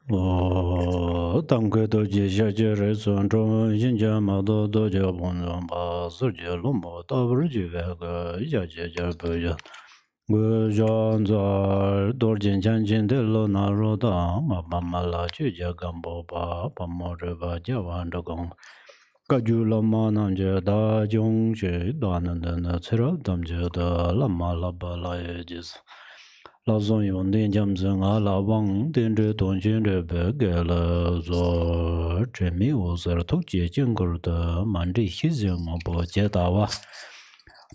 Tamke doji shaje re son chong shinja ma do doji bon zong ba sur je lombo tabar ji vega ya je je beja gu zhang zar dor jin chan jin de lo na ro da ma ba ma la ju je gambo ba pa mo re ba ja wan de gong ga ju la ma nan je da jong je da nan de na cera dam je da la ma la ba la ye jis La zone yon den jam zeng a la wang den zhe dong jin zhe be ge le zo zhe mi wo zer tok jie jing ge de man zhi xi zeng ma bo jie da wa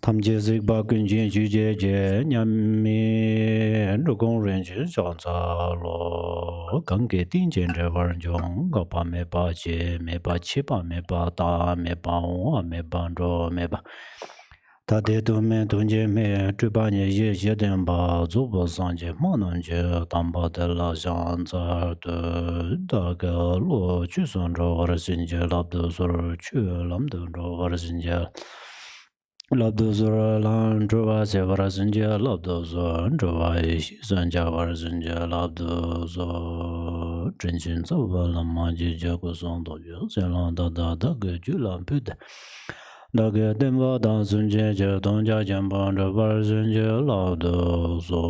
tam jie zi ba gun jin ju jie jie nian mi zhe gong ren ji zhang za lo gang ge ding jin zhe wan zhong ga ba me ba jie me ba qi ba me ba da me ba wa me ba zhou me ba Ta de do me dong jie me zhi ba nie ye jie den ba zu bo sang jie mo nan jie dan ba de la xiang za de da ge luo ju song zhou er xin jie lab de su qu lam de zhou er xin jie lab de su lan zhou ba xie er xin jie lab de su zhou ba yi xi san jia er xin jie lab de su zhen xin zhou ba la ma ji jie gu song do ju zhen lang da da ge ju lan pu de Da ge den ba dan sun jie jie dong jia jian ban zhe ba xin jie lao de zo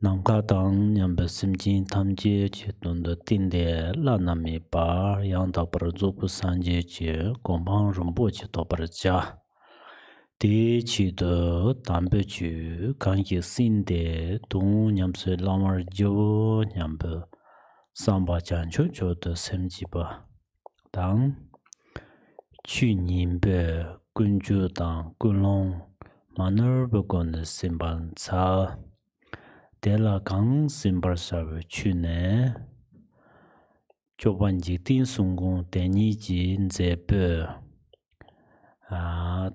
Nam ka dang nian be sim jin tam jie qi dong de ding de la na mi ba yang da par zu bu san jie jie gong pang rong bo qi do par jia Di qi de dan be ju gang yi xin de dong nian se lang er jiu nian be sang ba jian qiu qiu de sim ji ba Dang Qu nin be gun ju dang gun long ma ner be gon de sim ban ca de la gang sim bar sa be qu ne jiu ban ji din sung gong de ni ji ze be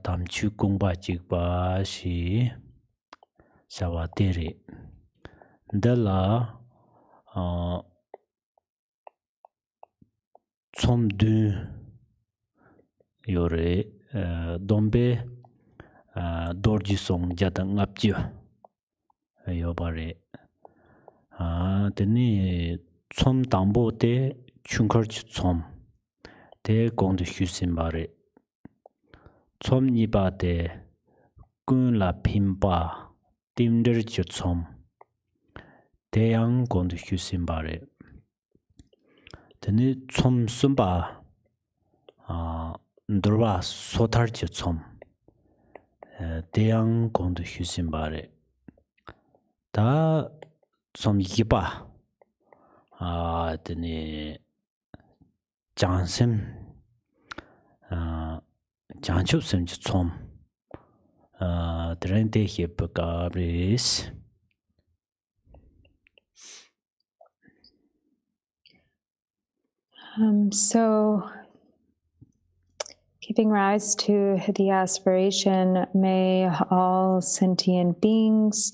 tam qu gong ba ji ba xi xia wa de ri de la Som du yore dombe dorji song jata ngap ji yo bare teni som dambo te chunkar chi som te gong de hyu sim bare som ni ba te gun la pim ba tim der chi som te yang gong de hyu sim bare teni som sum ba ndurwa sotar chi som 대양 공도 휴신 바래 다 좀 이봐 드니 장심 장축심 좀 드렌데 히브가 브리스 So giving rise to the aspiration, may all sentient beings,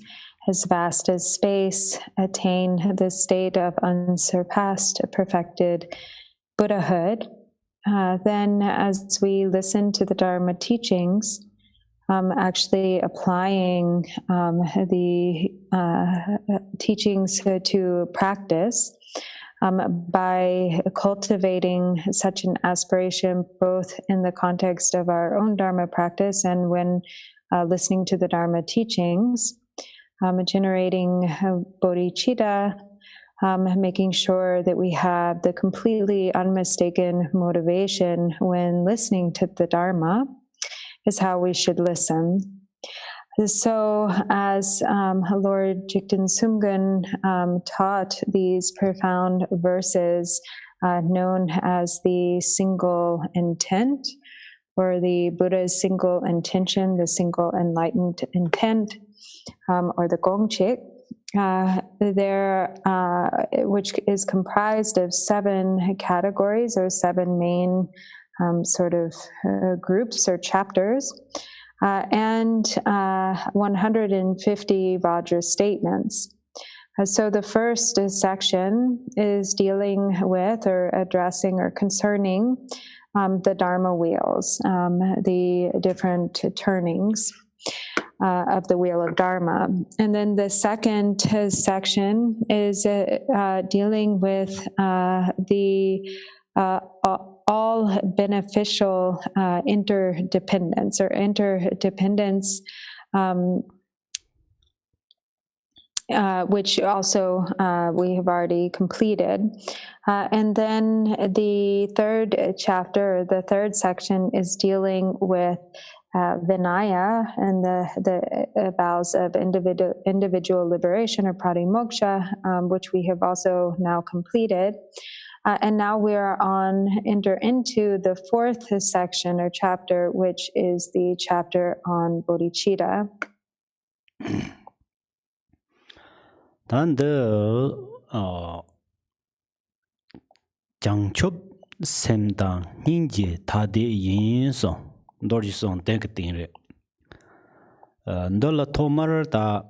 as vast as space, attain the state of unsurpassed, perfected Buddhahood. Then, as we listen to the Dharma teachings, actually applying the teachings to practice, by cultivating such an aspiration, both in the context of our own Dharma practice and when listening to the Dharma teachings, generating bodhicitta, making sure that we have the completely unmistaken motivation when listening to the Dharma is how we should listen. So as Lord Jikten Sumgön taught these profound verses known as the single intent, or the Buddha's single intention, the single enlightened intent, or the Gong Chik, which is comprised of 7 categories or 7 main sort of groups or chapters. And 150 Vajra statements. So the first section is dealing with or addressing or concerning the Dharma wheels, the different turnings. of the Wheel of Dharma. And then the second section is dealing with the all beneficial interdependence or interdependence, which also we have already completed. And then the third chapter, the third section, is dealing with Vinaya and the vows of individual liberation or pratimoksha, which we have also now completed. And now we are enter into the fourth section or chapter, which is the chapter on bodhicitta. 단데 장첩 샘당 닌지 다데 인소 도리송 땡크팅레 ndala tomar da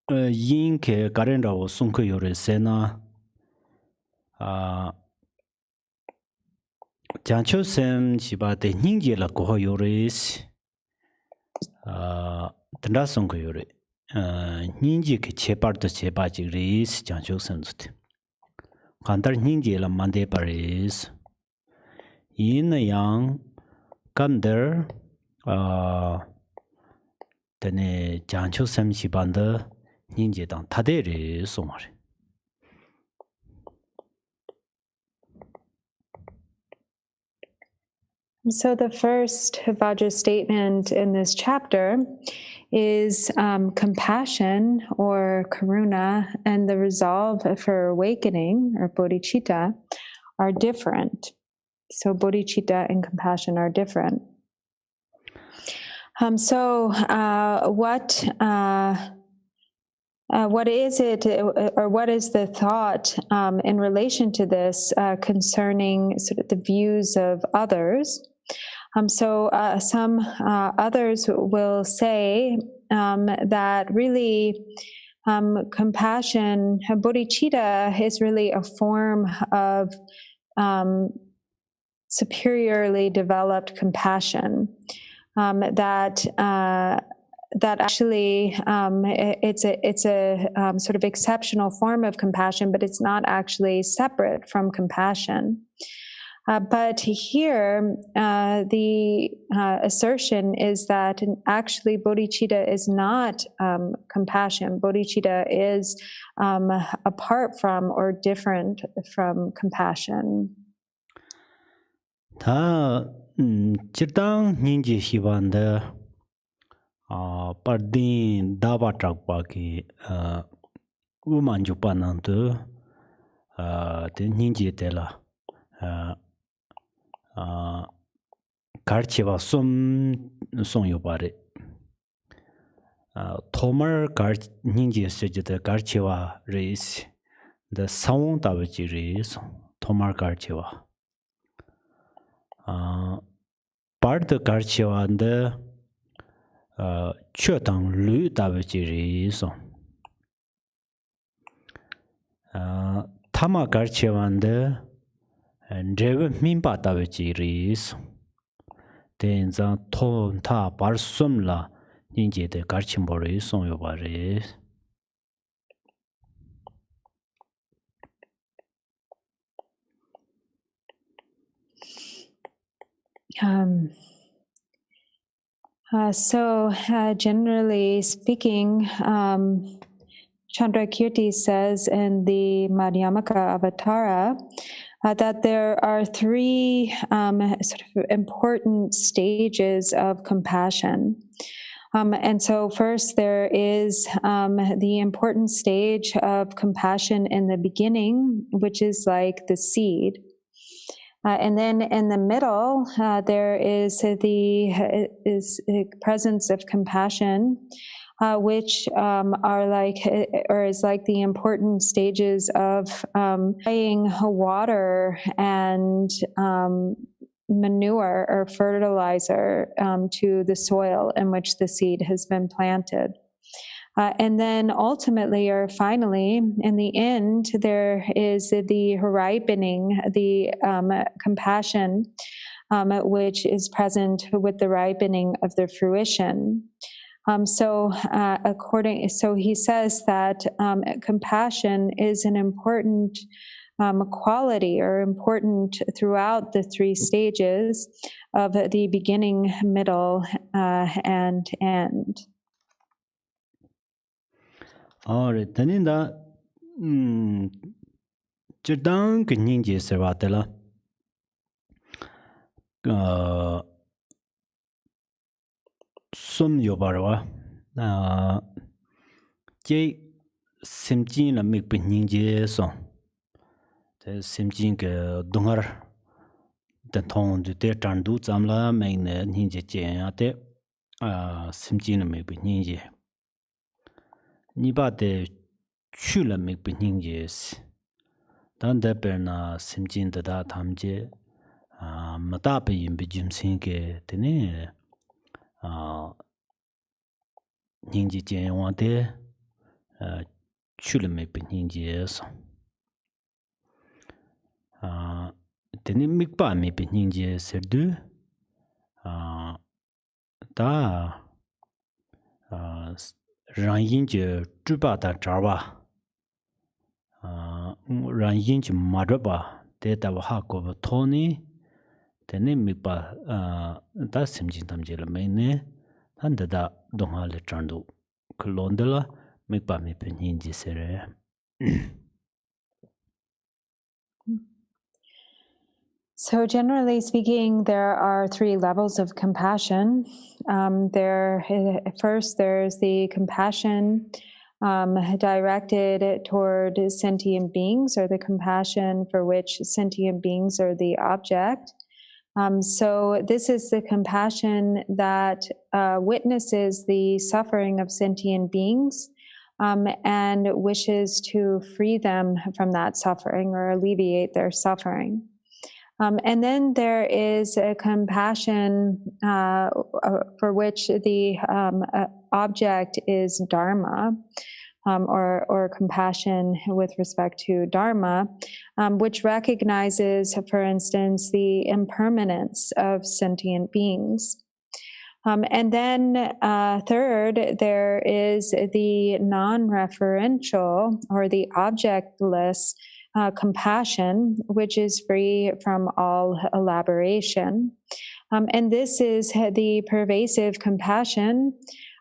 yin ke garenda wo sunk yore sena jancho sem chiba de ningje la ko yore tanda sunk yore ningje ke chepar de cheba jigris jancho sem zut kandar ningje la mande paris yin yang kamder tene jancho sem chibanda ningje dang tadere somare. So the first Vajra statement in this chapter is compassion or karuna and the resolve for awakening or bodhicitta are different. So bodhicitta and compassion are different. So what is it, or what is the thought in relation to this concerning sort of the views of others? So some others will say that really compassion, bodhicitta, is really a form of superiorly developed compassion. That actually it's a sort of exceptional form of compassion, but it's not actually separate from compassion. But here, the assertion is that actually bodhicitta is not compassion. Bodhicitta is apart from or different from compassion. 다 지당 닌지 희반데 pardin daba trakpa ki umanjupanantu te ninji tela karchiwa som yobare tomar ninji sejite karchiwa reis the sound tabaji reis tomar karchiwa part the karchiwa and chötang lu tabaji so tama garchewande ndrewe minpa tabaji so tenza ton ta parsumla ninje de garchimbore so yobare. So generally speaking, Chandrakirti says in the Madhyamaka Avatara that there are three sort of important stages of compassion. And so first there is the important stage of compassion in the beginning, which is like the seed. And then in the middle, there is the presence of compassion, which are like, or is like the important stages of applying water and manure or fertilizer to the soil in which the seed has been planted. And then ultimately, or finally, in the end, there is the ripening, the compassion, which is present with the ripening of the fruition. So he says that compassion is an important quality or important throughout the three stages of the beginning, middle, and end. Alright, then that Jikten Ninja Servatella Sum Yobarwa J Simjin la Mik Ninja song. The Simjin Dungar the Tong de Tandu Zamla Main Ninja Jate Simjin la Mik Ninja. Niba de Chula Mik Ninjas. Dan de Berna Simjin the Da Tamje Matapi in Bijim Sinke Tene Ninja Jen Wante Chula Mik Ninjas. Tene Mikpa Mik Ninja Serdu Da Ranyin Je Juba Da Jarwa Ranyin Je Madaba Deta Wahako Tony Tene Mikpa Da Simjin Tamje La Maine and da Donga Le Chandu Kulondela Mikpa Mik Ninja Sere. So generally speaking, there are three levels of compassion. First, there's the compassion directed toward sentient beings, or the compassion for which sentient beings are the object. So this is the compassion that witnesses the suffering of sentient beings and wishes to free them from that suffering or alleviate their suffering. And then there is a compassion for which the object is Dharma, or compassion with respect to Dharma, which recognizes, for instance, the impermanence of sentient beings. And then third, there is the non-referential or the objectless compassion, which is free from all elaboration. And this is the pervasive compassion,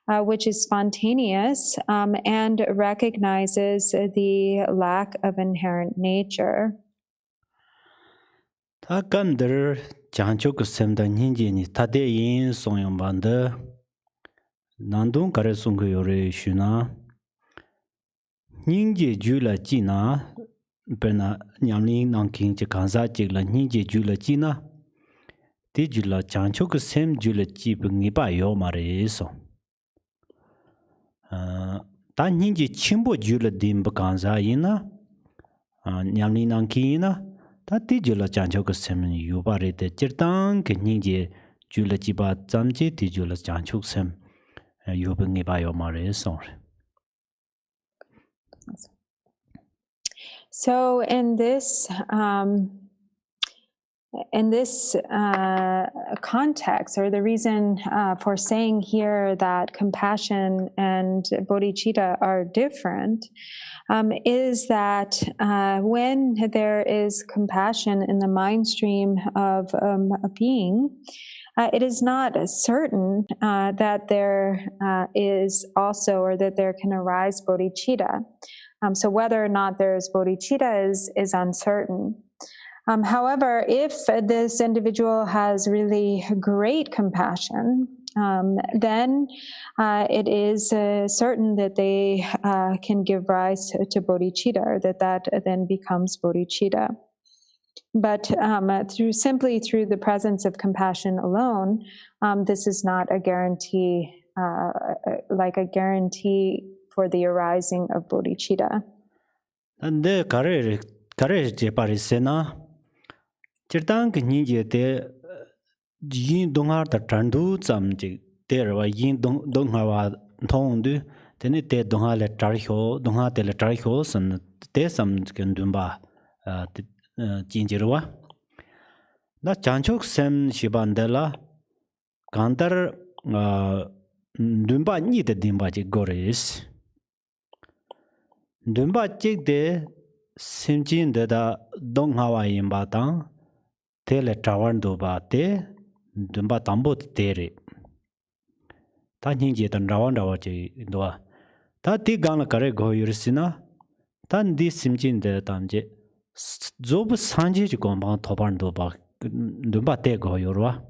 which is spontaneous and recognizes the lack of inherent nature. Ta Gandar Janchok Semda Ninja ni Tade Yin Songyong Banda Nandung Kare Sungyo Yore Shuna Ninja Jula Jina Berna Nyamling Nanking Chikanza Jigla Ninja Jula Jina Di Jula Janchok Sem Jula Jib Niba Yo Mare So Ta Ninja Chimbo Jula Dimba Kanza Yina Nyamling Nanking Yina Ta Di Jula Janchok Sem Yubare De Jirtang Ninja Jula Jiba Zamji Di Jula Janchok Sem Yuba Niba Yo Mare So. So in this context, or the reason for saying here that compassion and bodhicitta are different, is that when there is compassion in the mind stream of a being, it is not certain that there is also, or that there can arise bodhicitta. So whether or not there is bodhicitta is uncertain. However, if this individual has really great compassion, then it is certain that they can give rise to bodhicitta, or that then becomes bodhicitta. But simply through the presence of compassion alone, this is not a guarantee, like a guarantee for the arising of bodhicitta. And the courage Jeparisena Jirtang Ninja de Yin Dongar the Tandu Zamji there were Yin Dongawa Tondu, then it did Donga let Tarho, Donga de Tarhos, and de some Gundumba Jinjirwa. The Chanchok Sem Shibandela Kantar Dumba ni de dimba ji goris. Dumba jik de simjin de da dong hawa yimba tang tele trawan do ba te dumba tambo te re. Ta nyingje tan rawan rawa ji doa. Ta ti gang kare go yursina ta ndi simjin de tamje zob sanje ji gomba toban do ba dumba te go yorwa.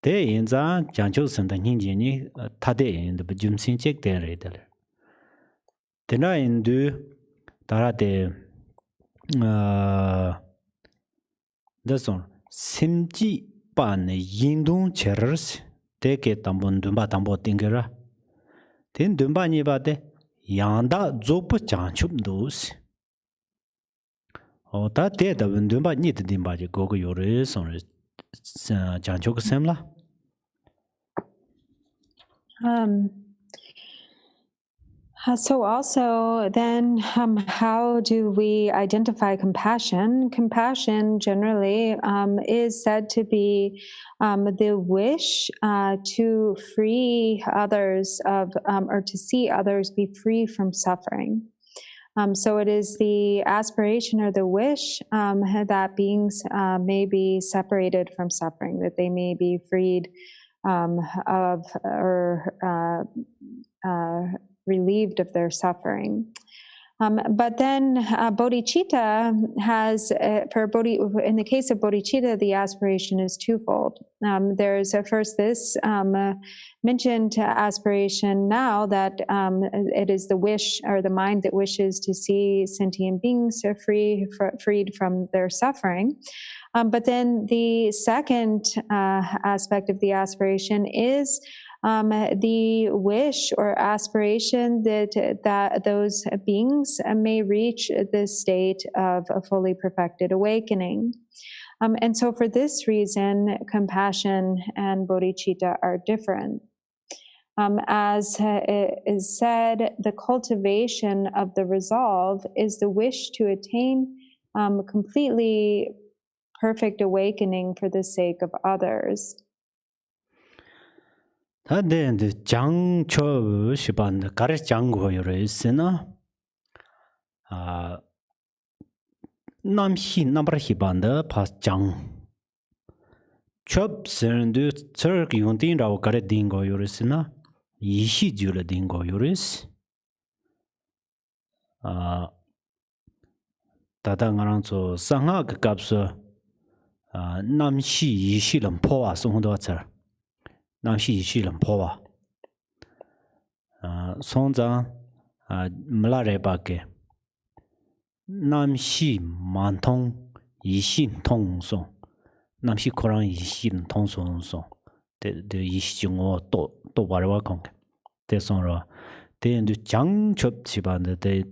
Te yinza jancho senda nyingje ni ta de yin de jumsin chek te re de. Tena indu tara de dason simji pan yindung cherers te ke tambon dumba tambo tingera. Ten dumba ni ba de yanda zopo chanchup dos. O ta te da dumba ni de dimba je gogo yore son chanchuk semla. So also then how do we identify compassion? Compassion generally is said to be the wish to free others of or to see others be free from suffering. So it is the aspiration or the wish that beings may be separated from suffering, that they may be freed of or relieved of their suffering. But then bodhicitta has, in the case of bodhicitta, the aspiration is twofold. There's first this mentioned aspiration now that it is the wish or the mind that wishes to see sentient beings freed from their suffering. But then the second aspect of the aspiration is the wish or aspiration that those beings may reach the state of a fully perfected awakening. And so for this reason, compassion and bodhicitta are different. As it is said, the cultivation of the resolve is the wish to attain completely perfect awakening for the sake of others. Then the Jang Cho Shiban, the Karis Jango Yoresina Nam Hi number Hibanda pas Jang Chop Sendu Turk Yundin Rao Kare Dingo Yoresina Yishi Jula Dingo Yoris Tatangaranzo Sanga Kapsa Nam Shi Yishi Lampoa Songdoater. Namshi Yishi Lampoa Sonza Mlare Bake Namshi Mantong Yishin Tong Song Namshi Koran Yishin Tong Song Song the Yishingo to Barwa Kong the Sonra then the Jang Chop Chiban the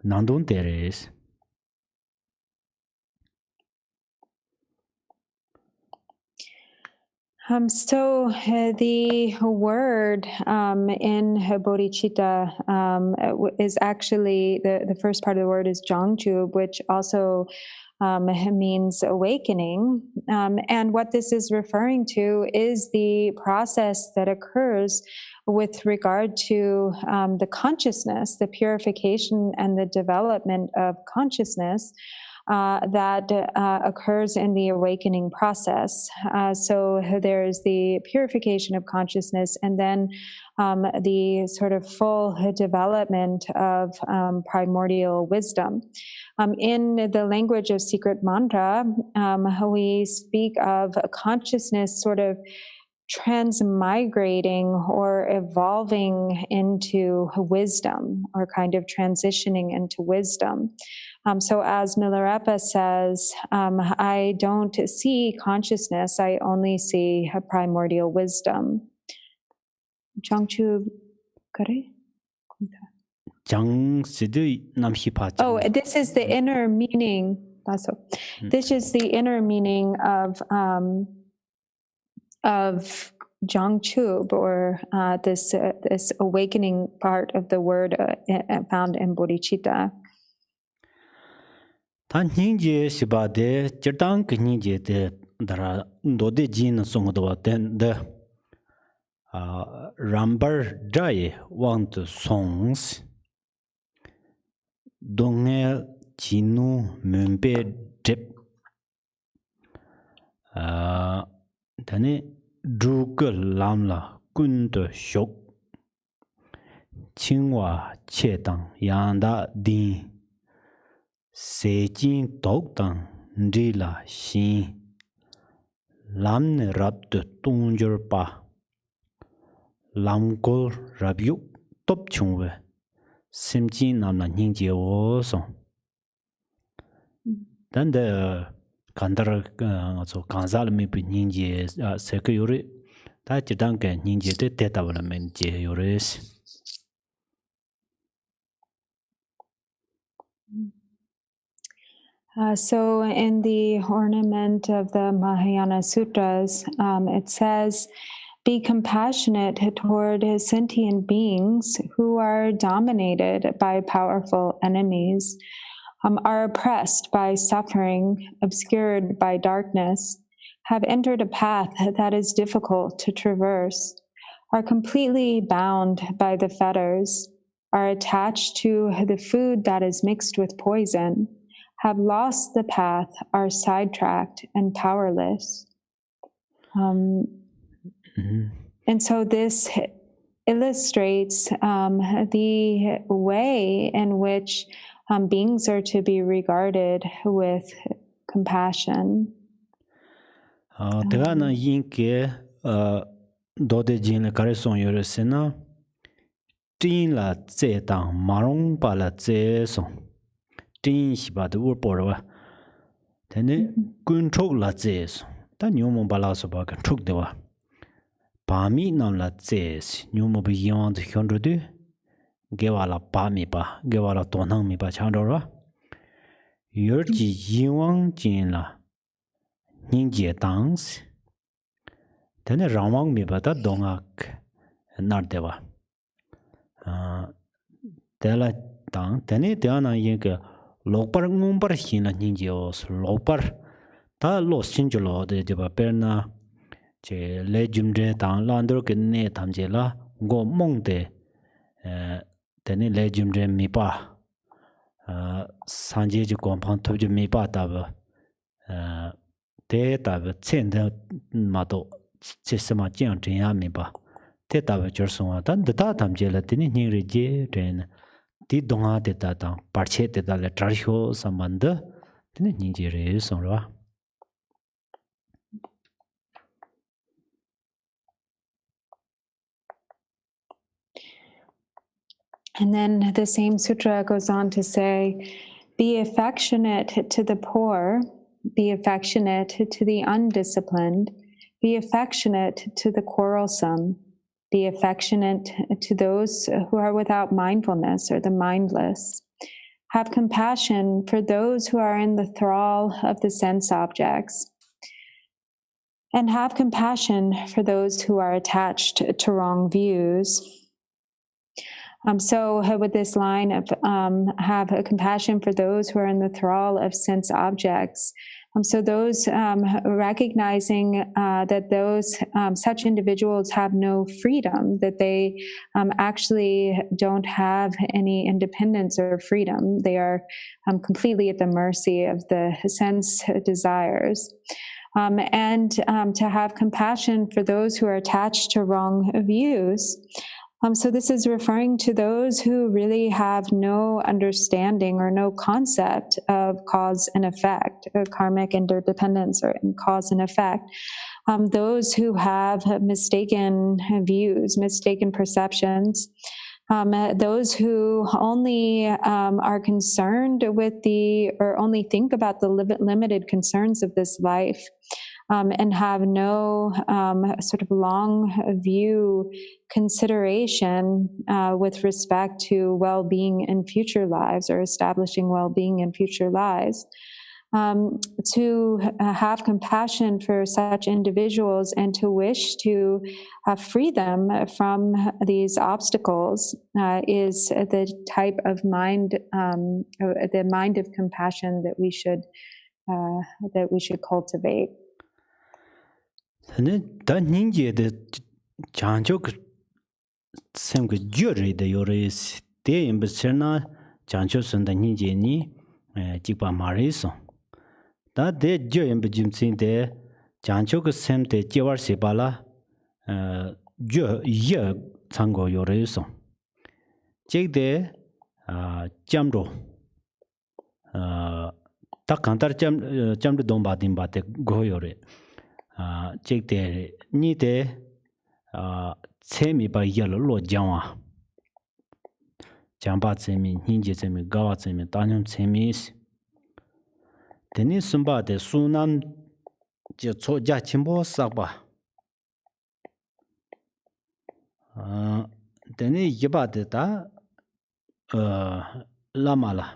Nandun Teres. So the word in bodhicitta is actually, the first part of the word is jangchub, which also means awakening. And what this is referring to is the process that occurs with regard to the consciousness, the purification and the development of consciousness that occurs in the awakening process. So there's the purification of consciousness and then the sort of full development of primordial wisdom. In the language of secret mantra, we speak of consciousness sort of transmigrating or evolving into wisdom or kind of transitioning into wisdom. So as Milarepa says, I don't see consciousness, I only see a primordial wisdom. Jangchu Kare? Oh, this is the inner meaning. This is the inner meaning of Jangchub, or this awakening part of the word found in bodhicitta. Tan Ninje Shibade, Jertang Ninje de Dara Dode Jin Songdo, then the Rambar Jai want songs. Donge Chinu Mumpe Drip. Tane Druga Lamla Kunto Shok. Chingwa Chetang Yanda Din. Sejin Togtang Ndila Shin. Lamne Rabdu Tungjurpa. Lamgol Rabyuk Top Chungwe. Simjin Namla Ningje Oson. Then the Kandar so Kanzal Mipi Ningje Sekuyuri. That Jidanka Ningje de Tetavament Jures. So in the ornament of the Mahayana Sutras, it says, be compassionate toward sentient beings who are dominated by powerful enemies, are oppressed by suffering, obscured by darkness, have entered a path that is difficult to traverse, are completely bound by the fetters, are attached to the food that is mixed with poison, have lost the path, are sidetracked and powerless. And so this illustrates the way in which beings are to be regarded with compassion. Tegana yinke dode jin kareson yoresena tin la tse tang marong pa la tse son tin shiba de urporwa tene kun chok la tse son ta nyomo bala so ba kan chok dewa pami nam la tse nyomo bi yon de hyondro de gewa la pami pa gewa la tonang mi pa chandorwa yorji yiwang jin la Ningje Tangs. Tene Ramang mi bata dongak nardewa. Tela tang, tene teana yinke lokpar ngumbar hina ningje os lokpar. Ta los chinjulo de deba perna che le jumre tang landro ke ne tamje la go mongde tene le jumre mi pa sanje ji kompang tobje mi pa taba te tab chen de ma do che sama jiang zhen ya mi ba te tab jor song wa dan de da tam je la tin ni ri je den di dong a de da dang par che de da le tra hyo sa man de tin ni je re song ra. And then the same sutra goes on to say, be affectionate to the poor, be affectionate to the undisciplined, be affectionate to the quarrelsome, be affectionate to those who are without mindfulness or the mindless. Have compassion for those who are in the thrall of the sense objects. And have compassion for those who are attached to wrong views. So with this line of have a compassion for those who are in the thrall of sense objects. So those recognizing that those such individuals have no freedom, that they actually don't have any independence or freedom. They are completely at the mercy of the sense desires. And to have compassion for those who are attached to wrong views. So this is referring to those who really have no understanding or no concept of cause and effect, or karmic interdependence or cause and effect. Those who have mistaken views, mistaken perceptions, those who only are concerned with or only think about the limited concerns of this life. And have no sort of long view consideration with respect to well-being in future lives or establishing well-being in future lives. To have compassion for such individuals and to wish to free them from these obstacles is the type of mind, the mind of compassion that we should cultivate. Da ningje de Janchok sem ke jure de yores de imbserna jancho sunda ninje ni jikpa maris da de je imbjimsin de janchok sem de jewar sebala je ye chango yores jegde jamro ta kantar jamro domba dimba de go yore jegde ni de tsemi ba yalo lo jangwa jamba tsemi ninje tsemi gawa tsemi tanyam tsemi teni sumba de sunam je cho ja chimbo sakba teni yeba de ta lama la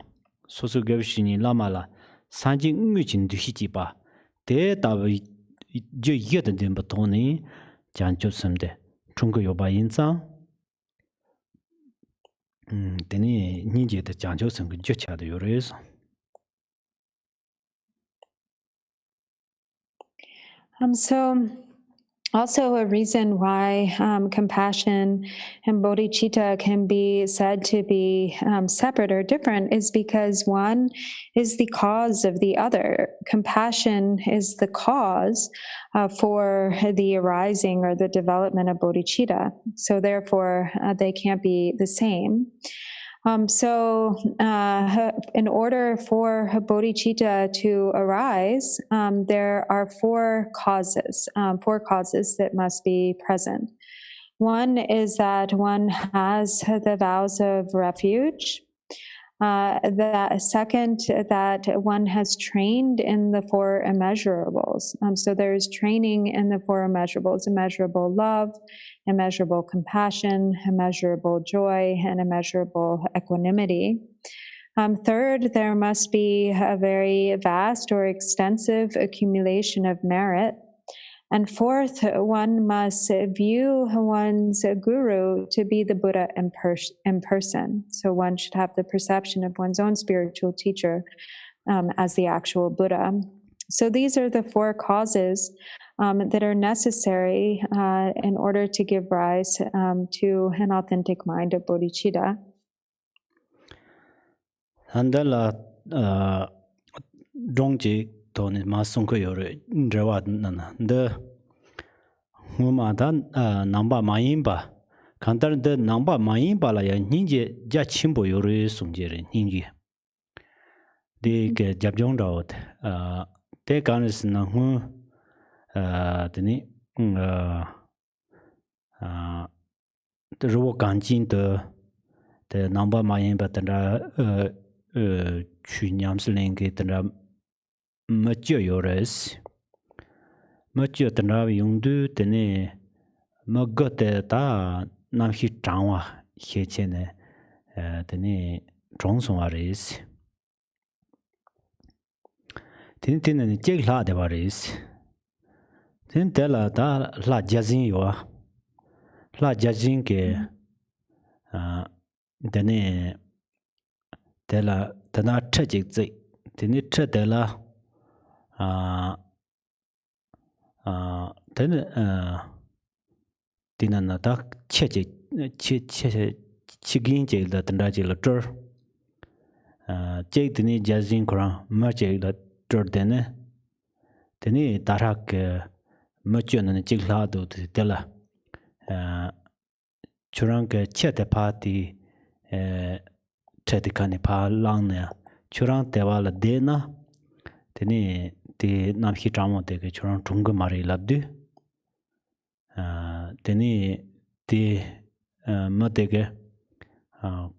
sosu gevshini lama la sanji ngu chin du hiji ba de ta je yed de ba toni jancho semde chung yoba inzang teni ninje de jancho sem ge jecha de yores So also a reason why compassion and bodhicitta can be said to be separate or different is because one is the cause of the other. Compassion is the cause for the arising or the development of bodhicitta. So therefore, they can't be the same. So in order for bodhicitta to arise, there are four causes that must be present. One is that one has the vows of refuge. The second, that one has trained in the four immeasurables. So there's training in the four immeasurables: immeasurable love, immeasurable compassion, immeasurable joy, and immeasurable equanimity. Third, there must be a very vast or extensive accumulation of merit. And fourth, one must view one's guru to be the Buddha in person. So one should have the perception of one's own spiritual teacher as the actual Buddha. So these are the four causes that are necessary in order to give rise to an authentic mind of bodhicitta. handala Gong Chik toni ma sungko yore drewa nana de nguma da namba mayimba kantar de namba mayimba la ya ninje ja chimbo yore sungjere ninje de ke jabjong rawt te kanis na hu teni de ro ganjin de namba mayimba tanda chu nyamsling ke tanda Macho yores. Macho tana yungdu tene magote ta namhi changwa hechene tene zhongsongwaris. Tin tene jek la de waris. Tin tela ta la jazin yo. La jazin ke tene tela tana chajik zik. Tene chadela then dinana da chigin jail the Tandajil tur Jake Dini Jazin Kran Merjay the Jordane Dini Darak Merchant and Jiglado to Della Churanka Chet party Chetikani Pa Langna Churan Devala Dena Dini the Namhi Drama de Churan Tunga Mari Labdu Deni the Matege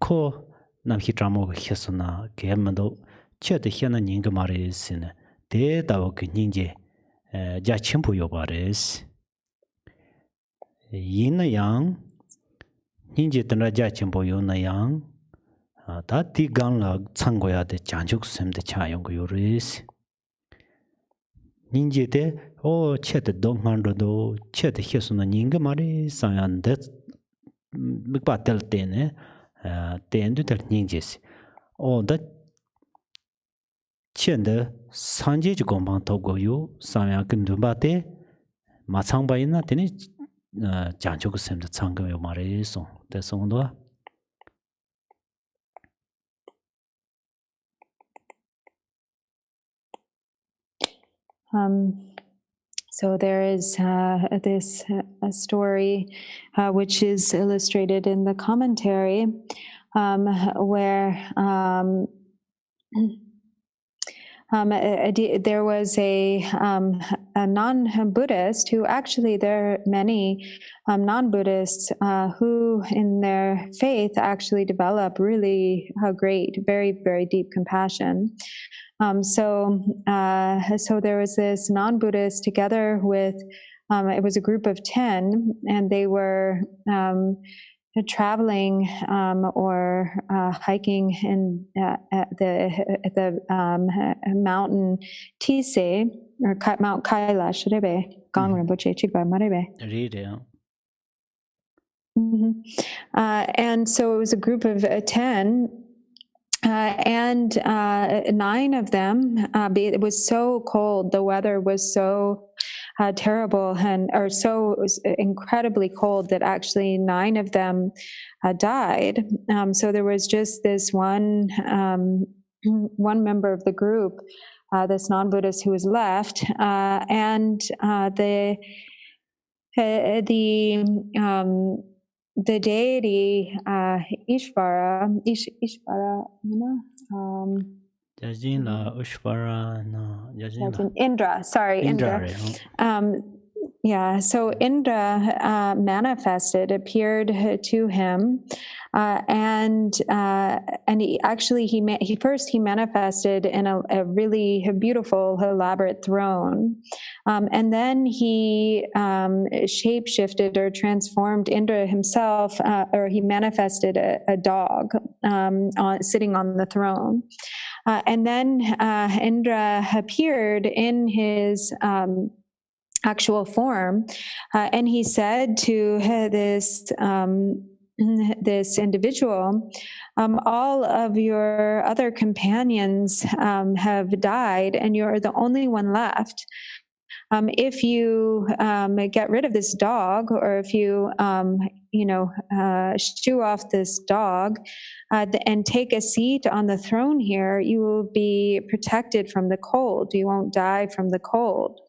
Ko Namhi Drama Hesona Gemado Chet Hena Ninga Mari Sin De Dawak Ninje Jachimpu Yobares Yin Yang Ninje Tana Jachimpo Yona Yang Tati Ganla Tsangoya de Janjuk Sem de Chayong Yoris Ninje de chet dongmando do chet hesuna ninga mari sayan de mikpa tel tene tendu tel ninjes da chen de sanje ji gombang togo yu samya kin dumba te ma changba ina tene 장초고 셈도 창금요 말이소. 대성도 So there is this story which is illustrated in the commentary where there was a non-Buddhist who actually there are many non-Buddhists who in their faith actually develop really great, very, very deep compassion. So there was this non-Buddhist together with, it was a group of 10, and they were traveling or hiking in at the mountain Tise, or Mount Kailash, Gong Rinpoche, Chigba Marebe. And so it was a group of 10, and 9 of them, it was so cold, the weather was so terrible or so incredibly cold that actually 9 of them died. So there was just this one member of the group, this non-Buddhist who was left, and the deity Ishvara, Indra. Sorry, Indra. So Indra manifested, appeared to him, and he first manifested in a really beautiful, elaborate throne, and then he shape-shifted or transformed Indra himself, or he manifested a dog sitting on the throne. And then Indra appeared in his actual form, and he said to this individual, all of your other companions have died, and you're the only one left. If you get rid of this dog, or if you shoo off this dog and take a seat on the throne here, you will be protected from the cold. You won't die from the cold.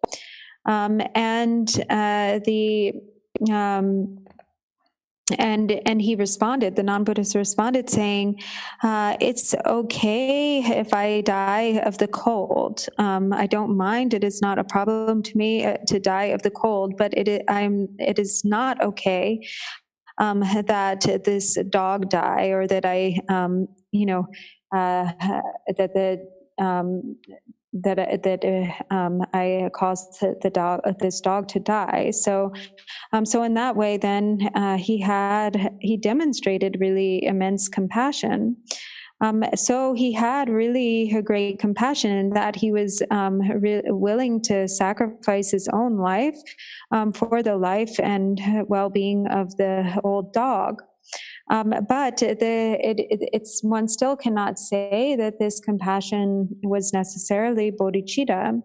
And he responded, the non-Buddhist responded saying, it's okay if I die of the cold. I don't mind. It is not a problem to me to die of the cold, but it is not okay that this dog die, or that I, I caused this dog to die. So in that way, then he demonstrated really immense compassion. So he had really a great compassion in that he was willing to sacrifice his own life for the life and well-being of the old dog. But one still cannot say that this compassion was necessarily bodhicitta,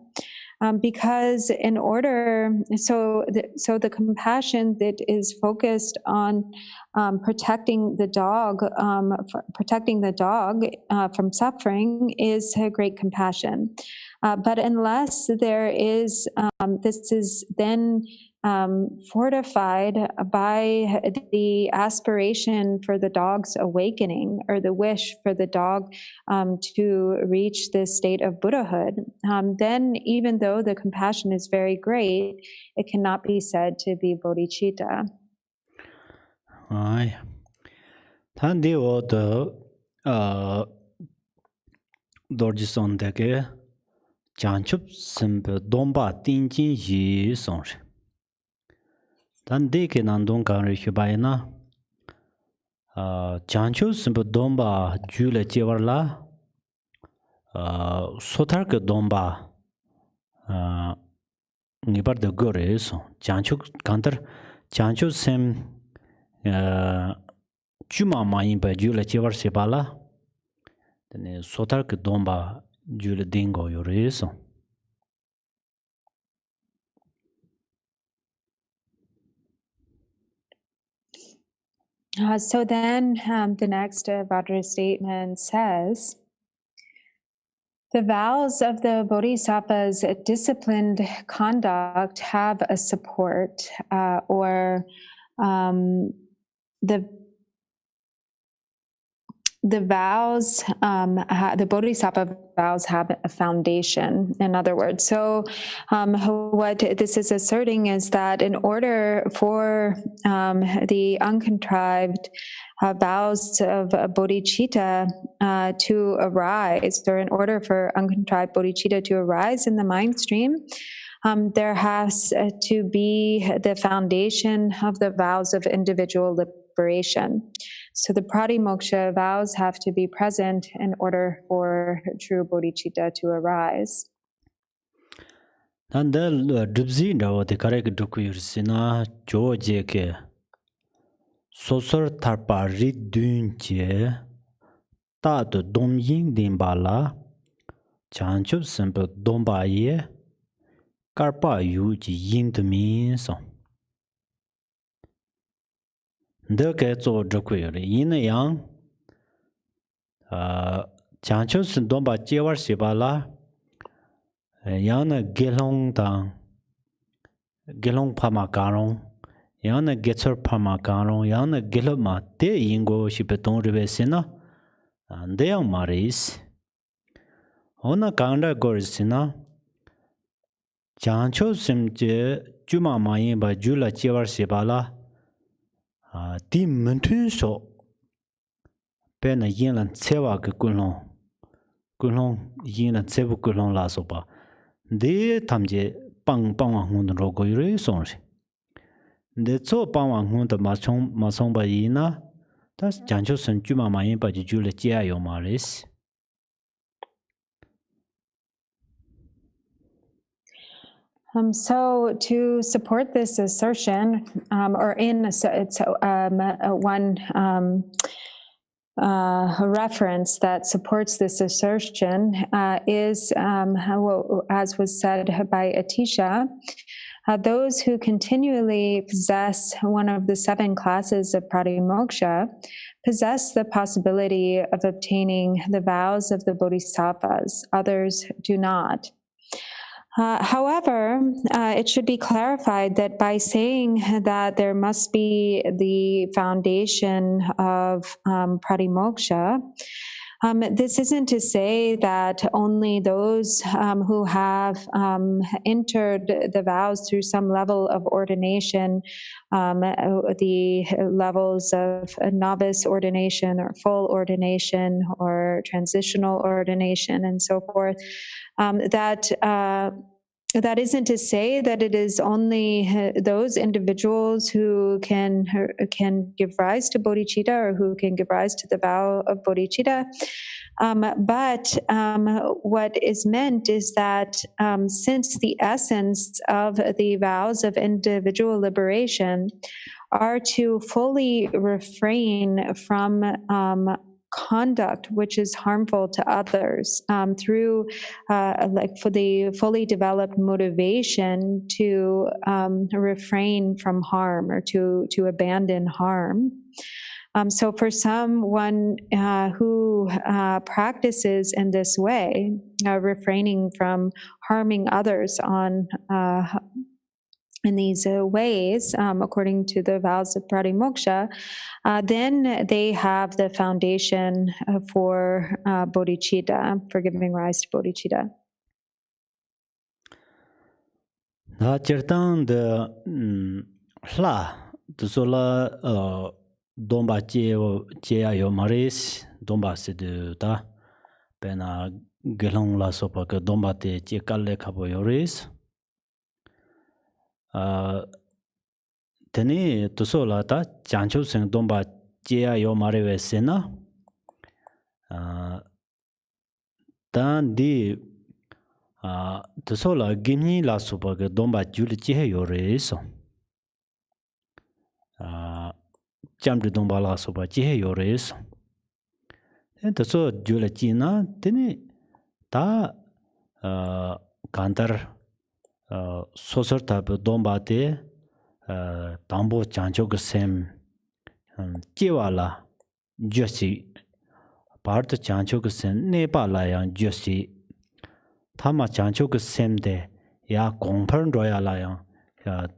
because in order, the compassion that is focused on protecting the dog from suffering is a great compassion. But unless there is, this is then fortified by the aspiration for the dog's awakening, or the wish for the dog to reach this state of Buddhahood, then even though the compassion is very great, it cannot be said to be bodhicitta. Tandi odo dorjison deke janchup simpe domba tinjin yi songre. Tandi ke nandong kanri shubayna janchup simpe domba jule jewarla sotar ke domba nibar de gore so janchup kantar janchup sim Chuma mayin pa jula chewar sepala tene sotar ke domba jula dingo yoreso. So then the next Vajra statement says, the vows of the Bodhisattva's disciplined conduct have a support, or the vows, the Bodhisattva vows have a foundation, in other words. So what this is asserting is that in order for the uncontrived vows of bodhicitta to arise, or in order for uncontrived bodhicitta to arise in the mind stream, there has to be the foundation of the vows of individual liberation. So the pratimoksha vows have to be present in order for true bodhicitta to arise. Nandel dubzi dawa de karek dukuyur sina joje ke sosor tarpa ridun che ta de dom yin din bala chanchu simple dom ba ye karpa yu ji yin de min so de ke zo dukuyur yin yang chanchu sin dom ba jewar si bala yang na gelong tang gelong pama karong yang na getser pama karong yang na gelop ma te yingo shipetong ribe sina ande yang maris ona kanda gor sina chancho simje juma ma yin ba jula chewar se bala ti mentun so pe na yin lan chewa ke kulong yin lan chebu kulong la so ba de tamje pang wa ngun ro go yure song shi de zo pang wa ngun de ma song ba yin na ta chancho sim juma ma yin ba ji jula jia yo maris. So to support this assertion, or in one reference that supports this assertion is, as was said by Atisha, those who continually possess one of the 7 classes of pratimoksha possess the possibility of obtaining the vows of the bodhisattvas. Others do not. However, it should be clarified that by saying that there must be the foundation of pratimoksha, this isn't to say that only those who have entered the vows through some level of ordination, the levels of novice ordination or full ordination or transitional ordination and so forth, that isn't to say that it is only those individuals who can give rise to bodhicitta or who can give rise to the vow of bodhicitta. But what is meant is that since the essence of the vows of individual liberation are to fully refrain from conduct which is harmful to others through for the fully developed motivation to refrain from harm or to abandon harm. So for someone who practices in this way, refraining from harming others in these ways, according to the vows of pratimoksha, then they have the foundation for bodhicitta, for giving rise to bodhicitta. Na chertang de hla de sola domba che yo maris domba se de ta pena gelong la sopa ke domba te che kalle khabo yoris teni to sola ta chancho sing domba che yo mare we sena dan di to sola gimni la sopa ke domba jul che yoris jamdu domba la sopa che yoris to so jul chi na teni ta kantar sosor tab domba te dambo chancho ge sem Jiwala Josi Part Chanchuk Sem Nepala Yang Josi Tama Chanchuk Sem de Ya Gongpan Royala Yang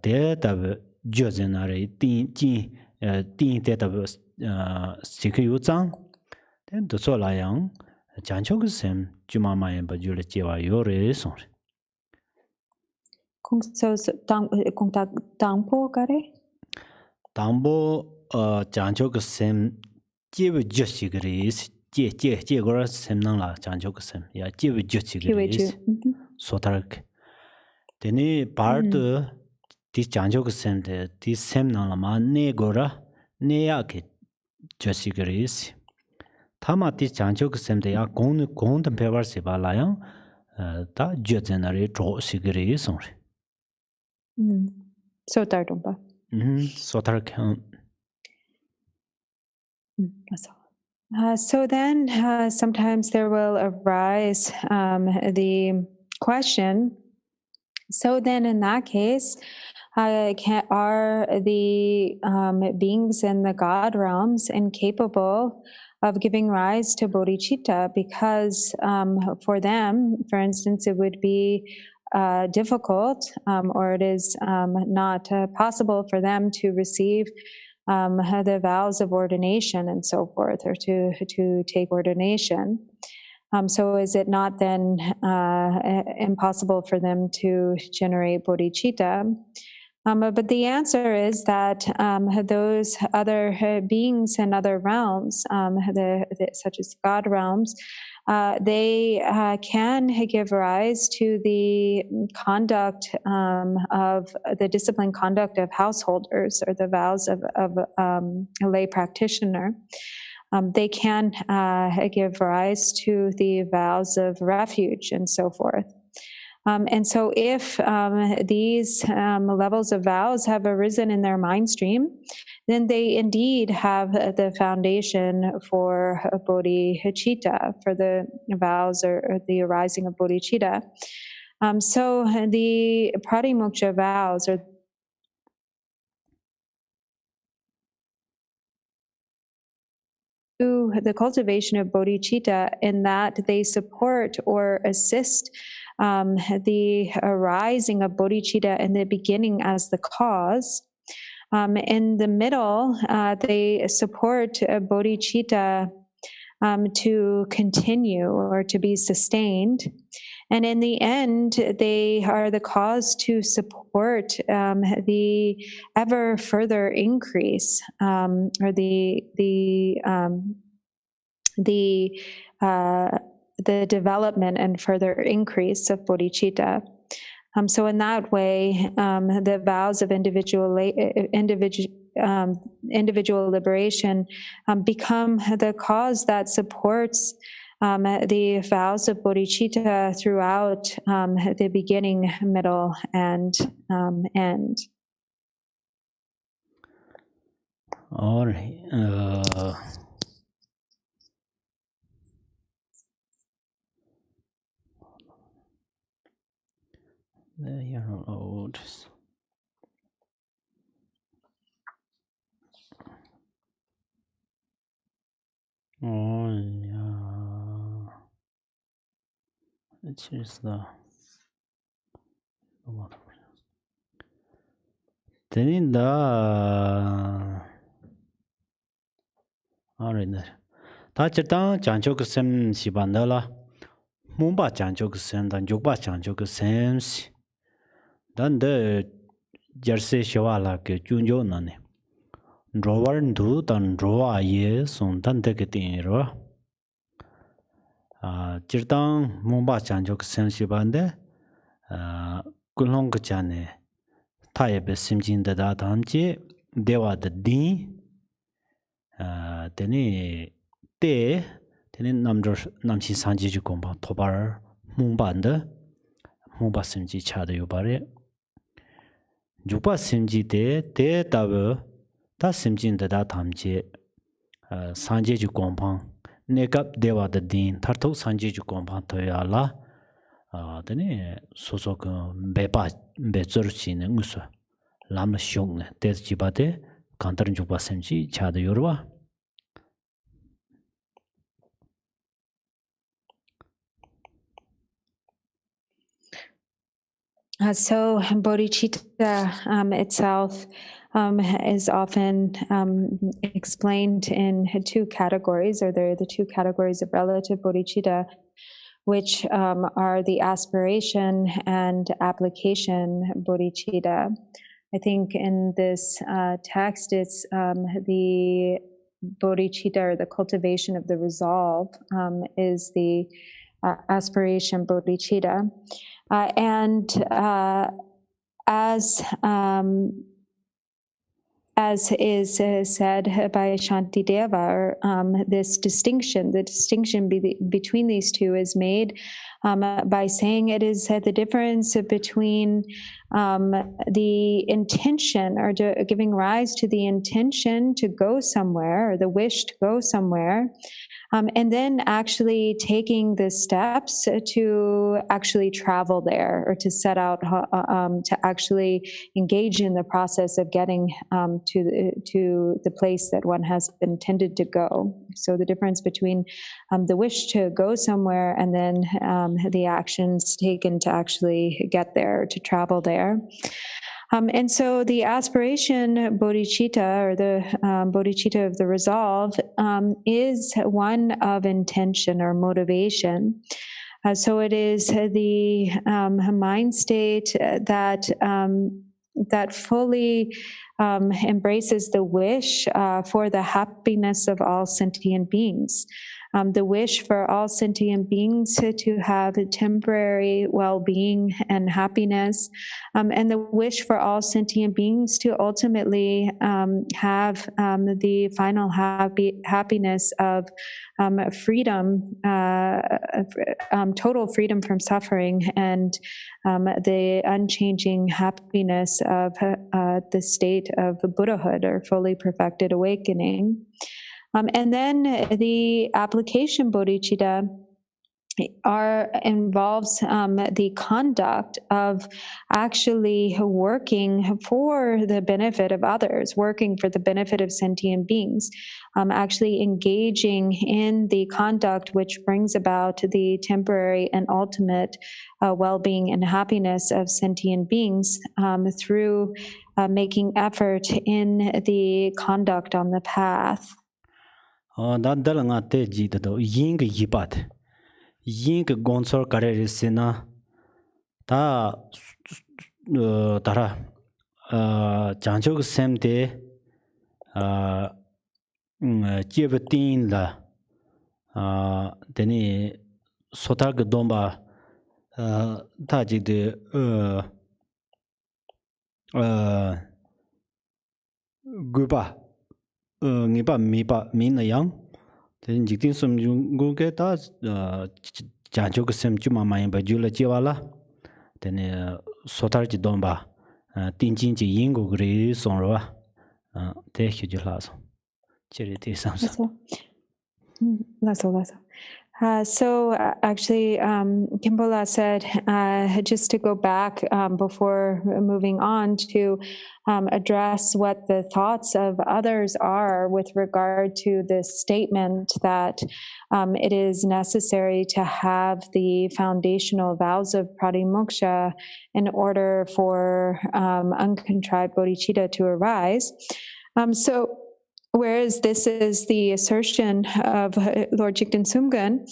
De Tab Josenari Din De Tab Siku Zang Then the Solayang Chanchuk Sem Jumama and Bajula Jiwa Yore Son. Kung tangpo kare? Tangbo Chanchuk Sem Jiw Josigris, Jigora Sem Nangla Chanchuk Sem, Ya Jiw Josigris, Sotark. Deni part this Chanchuk Sem de this Sem Nangla Negora, Neak Josigris. Tama this Chanchuk Sem de Ya Gong Paper Sibalayang, Ta Josenary Draw Sigris. Sotardomba. Sotark. So then sometimes there will arise the question, so then in that case, are the beings in the God realms incapable of giving rise to bodhicitta? Because for them, for instance, it would be difficult or it is not possible for them to receive the vows of ordination and so forth, or to take ordination. So is it not then impossible for them to generate bodhicitta? But the answer is that those other beings in other realms, such as God realms, they can give rise to the conduct of the disciplined conduct of householders, or the vows of a lay practitioner. They can give rise to the vows of refuge and so forth. And so if these levels of vows have arisen in their mind stream, then they indeed have the foundation for bodhicitta, for the vows or the arising of bodhicitta. So the pratimoksha vows, or the cultivation of bodhicitta, in that they support or assist the arising of bodhicitta in the beginning as the cause. In the middle, they support bodhicitta to continue or to be sustained. And in the end, they are the cause to support the ever further increase, or the development and further increase of bodhicitta. So in that way, the vows of individual liberation become the cause that supports the vows of bodhicitta throughout the beginning, middle, and end. All right. There are loads. Oh yeah. It is the then the all right there. Tachita chanchok sem sibandala. Mumba chanchok sem dan jokba chanchok sem si. Dan the jersey shawala ke chunjo nane. Drawer ndu dan drawer ye son dan de ke tin ro. Jirtang mumba chanchok sem sibande. Kulong ke chane. Taye be simjin da da tamji dewa da din. Teni te teni namchi sanji ji gomba tobar mumbanda mumba simji chada yobare jukpa simji te tabu ta simjin da tamji sanji ji gomba nekap dewa da din tarto sanji ji gomba toyala teni sosok bepa bezor chine nguso lam shong ne te jibate kantaran chukpa semchi chada yorwa. So bodhicitta itself is often explained in two categories, or there are the two categories of relative bodhicitta, which are the aspiration and application bodhicitta. I think in this text, it's the bodhicitta, or the cultivation of the resolve, is the aspiration bodhicitta. And as is said by Shantideva, the distinction between these two is made by saying it is the difference between the intention, or giving rise to the intention to go somewhere, or the wish to go somewhere, and then actually taking the steps to actually travel there, or to set out to actually engage in the process of getting to the place that one has intended to go. So the difference between the wish to go somewhere and then the actions taken to actually get there, to travel there. And so the aspiration bodhicitta, or the bodhicitta of the resolve, is one of intention or motivation. So it is the mind state that fully embraces the wish for the happiness of all sentient beings. The wish for all sentient beings to have temporary well-being and happiness, and the wish for all sentient beings to ultimately have the final happiness of freedom, total freedom from suffering, and the unchanging happiness of the state of Buddhahood, or fully perfected awakening. And then the application bodhicitta involves the conduct of actually working for the benefit of others, working for the benefit of sentient beings, actually engaging in the conduct which brings about the temporary and ultimate well-being and happiness of sentient beings through making effort in the conduct on the path. Dadala nga te jita do ying yipat. Ying gonsor karere sena ta tara janchok semte jebatin la deni sotak domba ta jide guba ngiba miba min yang then Jikten Sumgön ke ta janchok sem chuma mayin ba jula jiwala then sotar ji domba tinjin ji yingo gri sonrwa te hyujula so chiri te samsa. So actually, Khenpo said, just to go back before moving on, to address what the thoughts of others are with regard to this statement that it is necessary to have the foundational vows of pratimoksha in order for uncontrived bodhicitta to arise. So whereas this is the assertion of Lord Jikten Sumgön,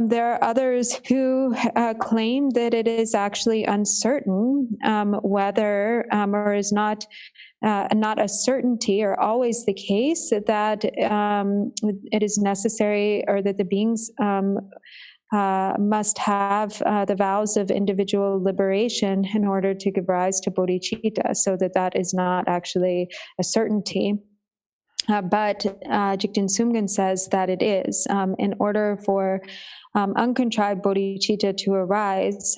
there are others who claim that it is actually uncertain whether, or is not a certainty or always the case, that it is necessary, or that the beings must have the vows of individual liberation in order to give rise to bodhicitta, so that is not actually a certainty. But Jikten Sumgön says that it is. In order for uncontrived bodhicitta to arise,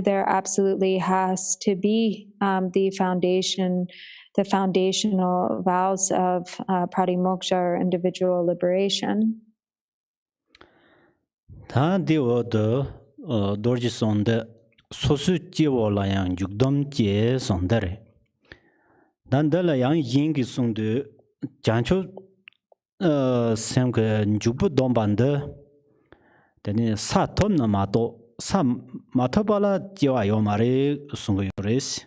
there absolutely has to be the foundational vows of pratimoksha, or individual liberation. Ta dewo de dorji sonde sosu jewo la yang yugdom je sondare. Dandala yang yingi sungdu jancho semke njubu dombanda deni sa ton na mato sa mato bala jiwa yo mare sungu yores.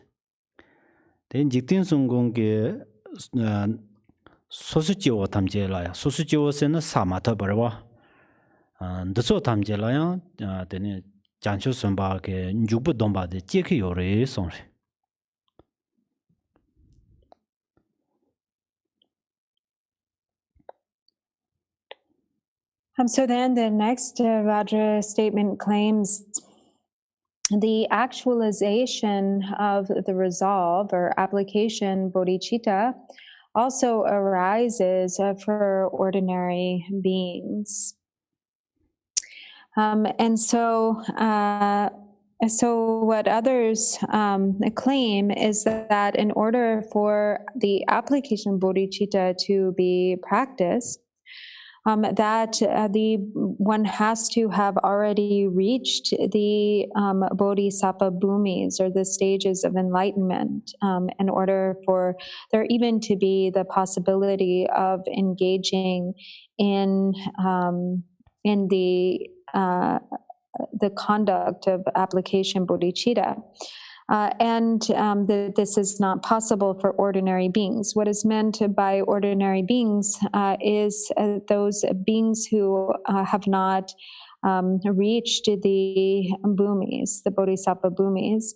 Den jikten sunggung ge sosu jiwa tamje la ya sosu jiwa se na sa mato barwa ndso tamje la ya deni jancho sumba ge njubu domba de jeke yore songre. So then the next Vajra statement claims the actualization of the resolve or application bodhicitta also arises for ordinary beings. And so what others claim is that in order for the application bodhicitta to be practiced, that one has to have already reached the bodhisattva bhumis, or the stages of enlightenment, in order for there even to be the possibility of engaging in the conduct of application bodhicitta. And that this is not possible for ordinary beings. What is meant by ordinary beings is those beings who have not reached the bhumis, the bodhisattva bhumis.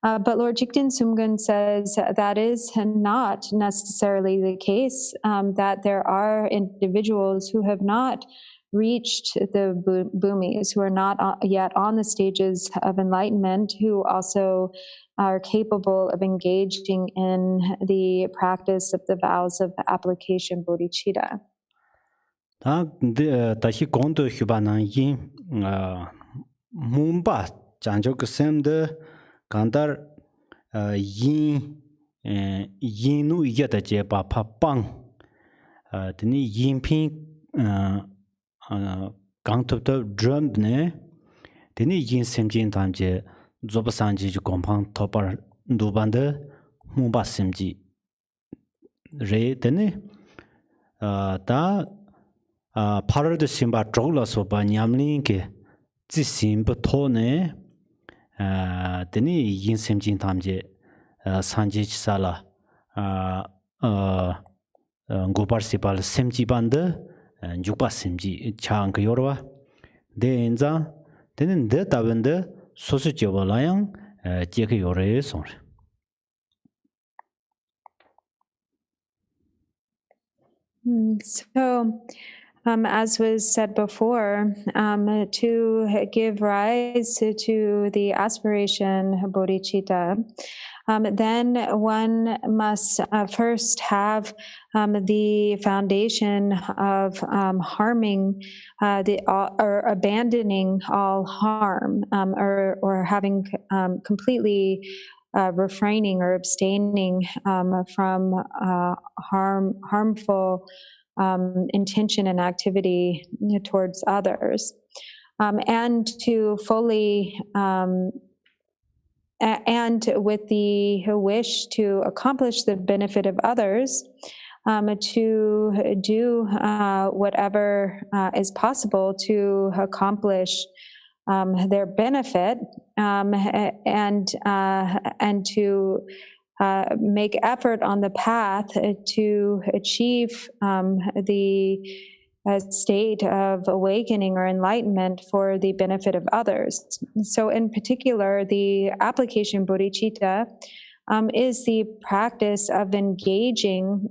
But Lord Jikten Sumgön says that is not necessarily the case, that there are individuals who have not reached the bhumis, who are not yet on the stages of enlightenment, who also are capable of engaging in the practice of the vows of application bodhicitta. 다시 공도 휴바는 인 문바 장적 셈데 간달 인 인우 이게다 제바 파빵 드니 인핀 강톱도 드럼네 드니 인 셈진 담제 조바산지 공방 토퍼 두반데 문바 셈지 레 드니 다 파르드 심바 쪽라서 바냠링게 지심부 토네 드니 인셈진 담제 산지치살라 고바르시발 셈지반데 죽바 셈지 창그 요르와 데인자 데는 데 다벤데 소수지발라양 제게 요레 송. So, as was said before, to give rise to the aspiration bodhicitta, then one must first have the foundation of harming or abandoning all harm, or having completely refraining or abstaining from harmful intention and activity towards others, and to fully and with the wish to accomplish the benefit of others, to do whatever is possible to accomplish their benefit, and to make effort on the path to achieve the state of awakening or enlightenment for the benefit of others. So in particular, the application bodhicitta is the practice of engaging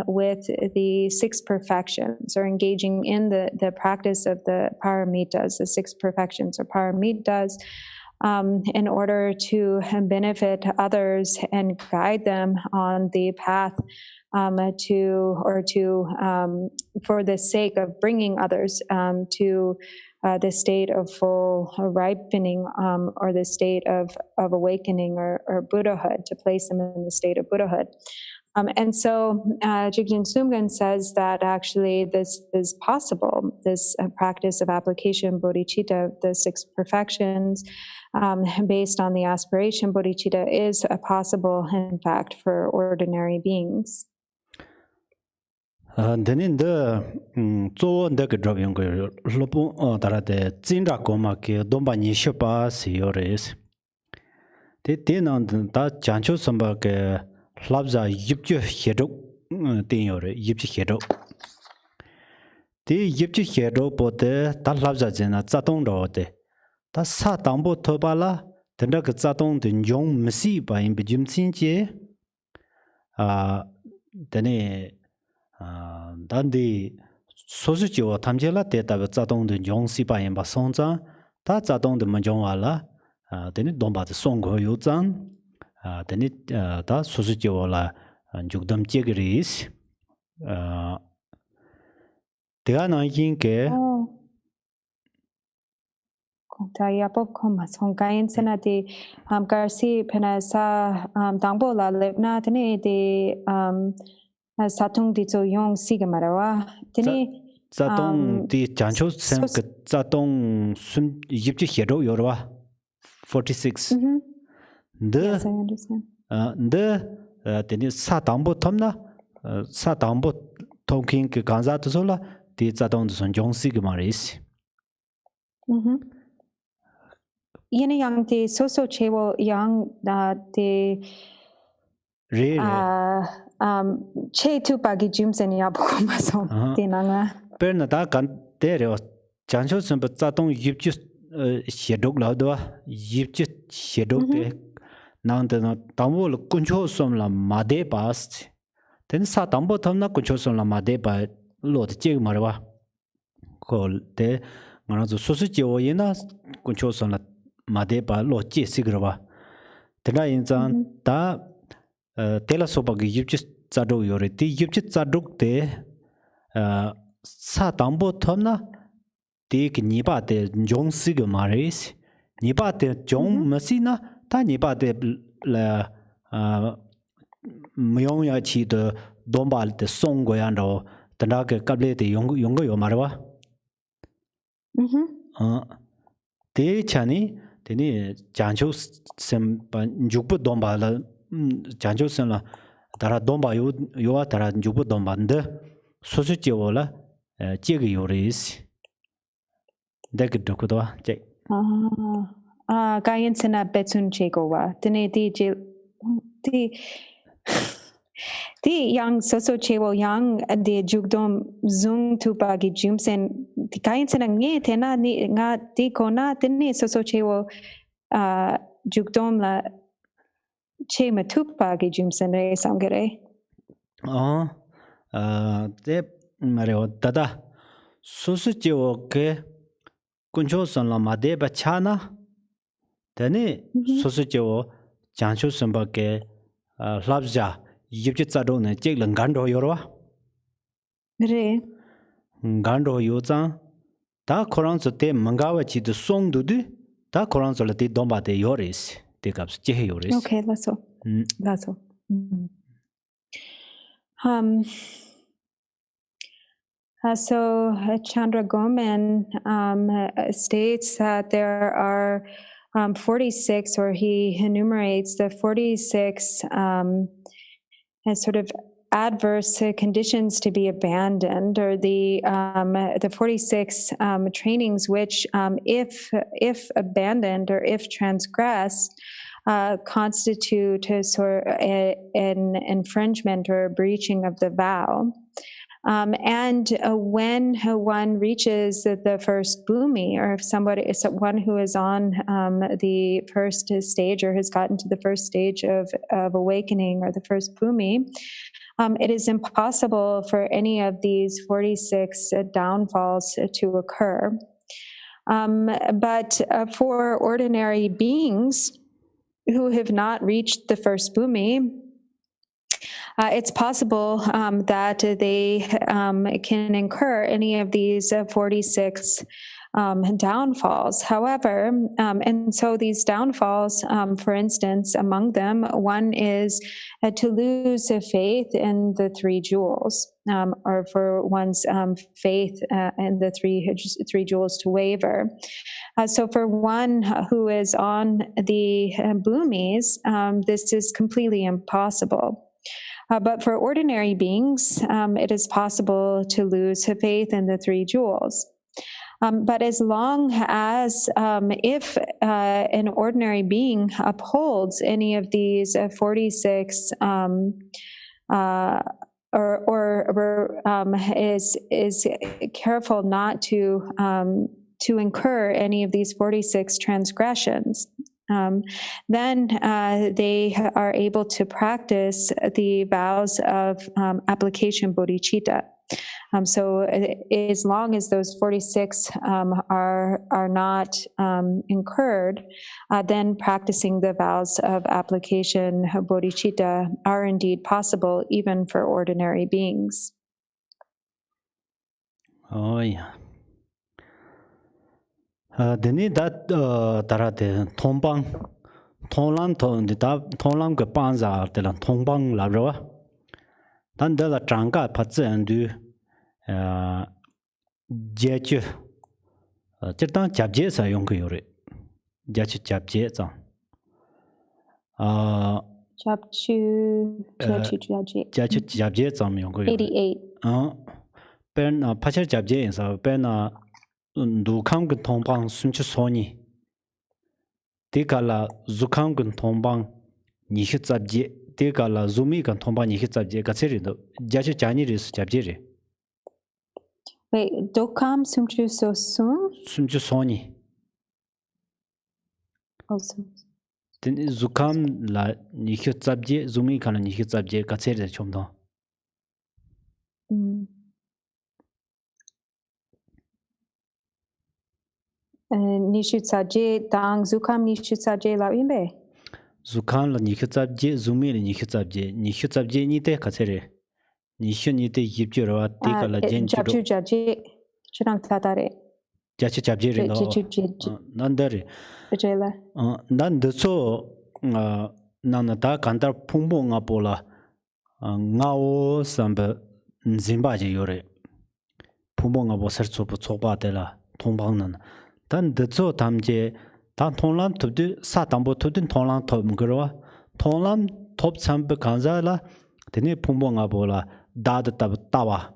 with the six perfections, or engaging in the practice of the paramitas, the six perfections or paramitas, in order to benefit others and guide them on the path for the sake of bringing others to the state of full ripening, or the state of awakening or Buddhahood, to place them in the state of Buddhahood. And so Jikten Sumgön says that actually this is possible, this practice of application bodhicitta, the six perfections, based on the aspiration bodhicitta, is possible, in fact, for ordinary beings. Then in the driving lopo tarate zinra koma ke domba nishopa siores. The tin on the chancho samba ke labza yipju hedo tinore yipju hedo. The yipju hedo pote ta labza zena zatong rote. Ta sa tambo tobala tenda ke zatong den yong mesi ba in bijim sinje. Then 단디 소수지와 탐제라 데이터가 자동된 용시바인 바 송장 다 자동된 먼저와라 되니 돈바드 송고 요장 되니 다 소수지와라 죽담 제그리스 대안아인게 Tayapo koma songain senati garsi penasa dangbola levna tene de satung di zo yong sigamarawa tene 자동 디 장초 생 자동 순 입지 헤로 요르와 46 Yes, I understand. 데 데니 사당보 텀나 사당보 통킹 그 간자도 솔라 디 자동도 손 용시가마리스 Yene yang de soso chewo yang de che tu pagi jumsen ya bukuma song dinanga perna da kan tere jancho sem zatong yipju shedok la do yipju shedok de nang de na tamwo kuncho som la made pas den sa tambo thamna kuncho som la made ba lo de je marwa ko de ngana zo sosu je wo yena kuncho som la made ba lo je sigrwa tena injan da tela soba gi yipju zadok yore ti yipju zadok de 사 담보 텀나 데 니바 데 종스가 마레스 니바 데 종마시나 다 니바 데라 무용야치 데 돈발 데 송고야로 다나게 갑레 데 용고 요 마르와 데 차니 데니 잔초 셈 죽부 돈발 잔초 셈라 다라 돈바 요와 다라 죽부 돈반데 소수지오라 제가 요리스 내가 듣고도 제 가인스나 베춘 제고와 드네 디 yang soso chewo yang de jugdom zung tupagi jumsen di gaintsena nge tena ni nga di kona tene soso chewo jugdom la che matupagi jumsen re samgere 데 말이요 다다 소수지오 게 군초선 라마데 바차나 데니 소수지오 장초 선바게 랍자 입지 자도네 잭런 간도 요로와 그래 간도 요장 다 코란서 때 망가와치도 송도디 다 코란서 때 돈바데 요리스 데갑스 제 요리스 오케이 라소 So Chandra Gomen states that there are 46, or he enumerates the 46 as sort of adverse conditions to be abandoned, or the 46 trainings which, if abandoned or if transgressed, constitute an infringement or a breaching of the vow. And when one reaches the first bhumi, or if someone who is on the first stage or has gotten to the first stage of awakening, or the first bhumi, it is impossible for any of these 46 downfalls to occur. But for ordinary beings who have not reached the first bhumi, it's possible that they can incur any of these 46 downfalls. However, and so these downfalls, for instance, among them, one is to lose faith in the three jewels, or for one's faith in the three jewels to waver. So for one who is on the bloomies, this is completely impossible. But for ordinary beings, it is possible to lose faith in the three jewels. But as long as, if an ordinary being upholds any of these 46, is careful not to incur any of these 46 transgressions, then they are able to practice the vows of application bodhicitta. So as long as those 46 are not incurred, then practicing the vows of application bodhicitta are indeed possible even for ordinary beings. Oh yeah. Deni that tarate Tongbang Tonglan ton the Tonglan ke panza de la Tongbang la roa. Dan de la Tranga patze and du Jechu Chetan Jabje sa yong yore. Jachu Jabje zang. Jachu Jabje zang yong yore. 88. Ben Pacha Jabje sa ben Dukam ke Tongbang Sunchu Soni. Dekala Zukam ke Tongbang Nihit Zabje. Dekala Zumi kan Tongbang Nihit Zabje Gatseri do. Jachu Jani ris Jabje. Wait, Dokam Sumchu So Sum? Sunchu Soni. Also. Then Zukam la Nihit Zabje, Zumi kan Nihit Zabje Gatseri chomdo. Nishutsaje Dang Zukam Nishutsaje La Imbe. Zukam la Nihit Zabje, Zumi la Nihit Zabje. Nihit Zabje ni te Gatseri. Nishu ni te Yipju Roa, Dekala Jen Jachu Jaje Chirang Tatare. Jachu Jabje Rindo. Nandari. Jela. Nandaso Nanata Kantar Pumbo Ngapola Ngao Samba Nzimbaji Yore. Pumbo Ngabo Serso Soba de la Tongbang. Dan the Zo Tamje, Tan Tonglan to do Satambo to the Tonglan Top Gurua, Tonglan Top Samba Kanzala, the Ne Pumbonga Bola, Dad Tawa,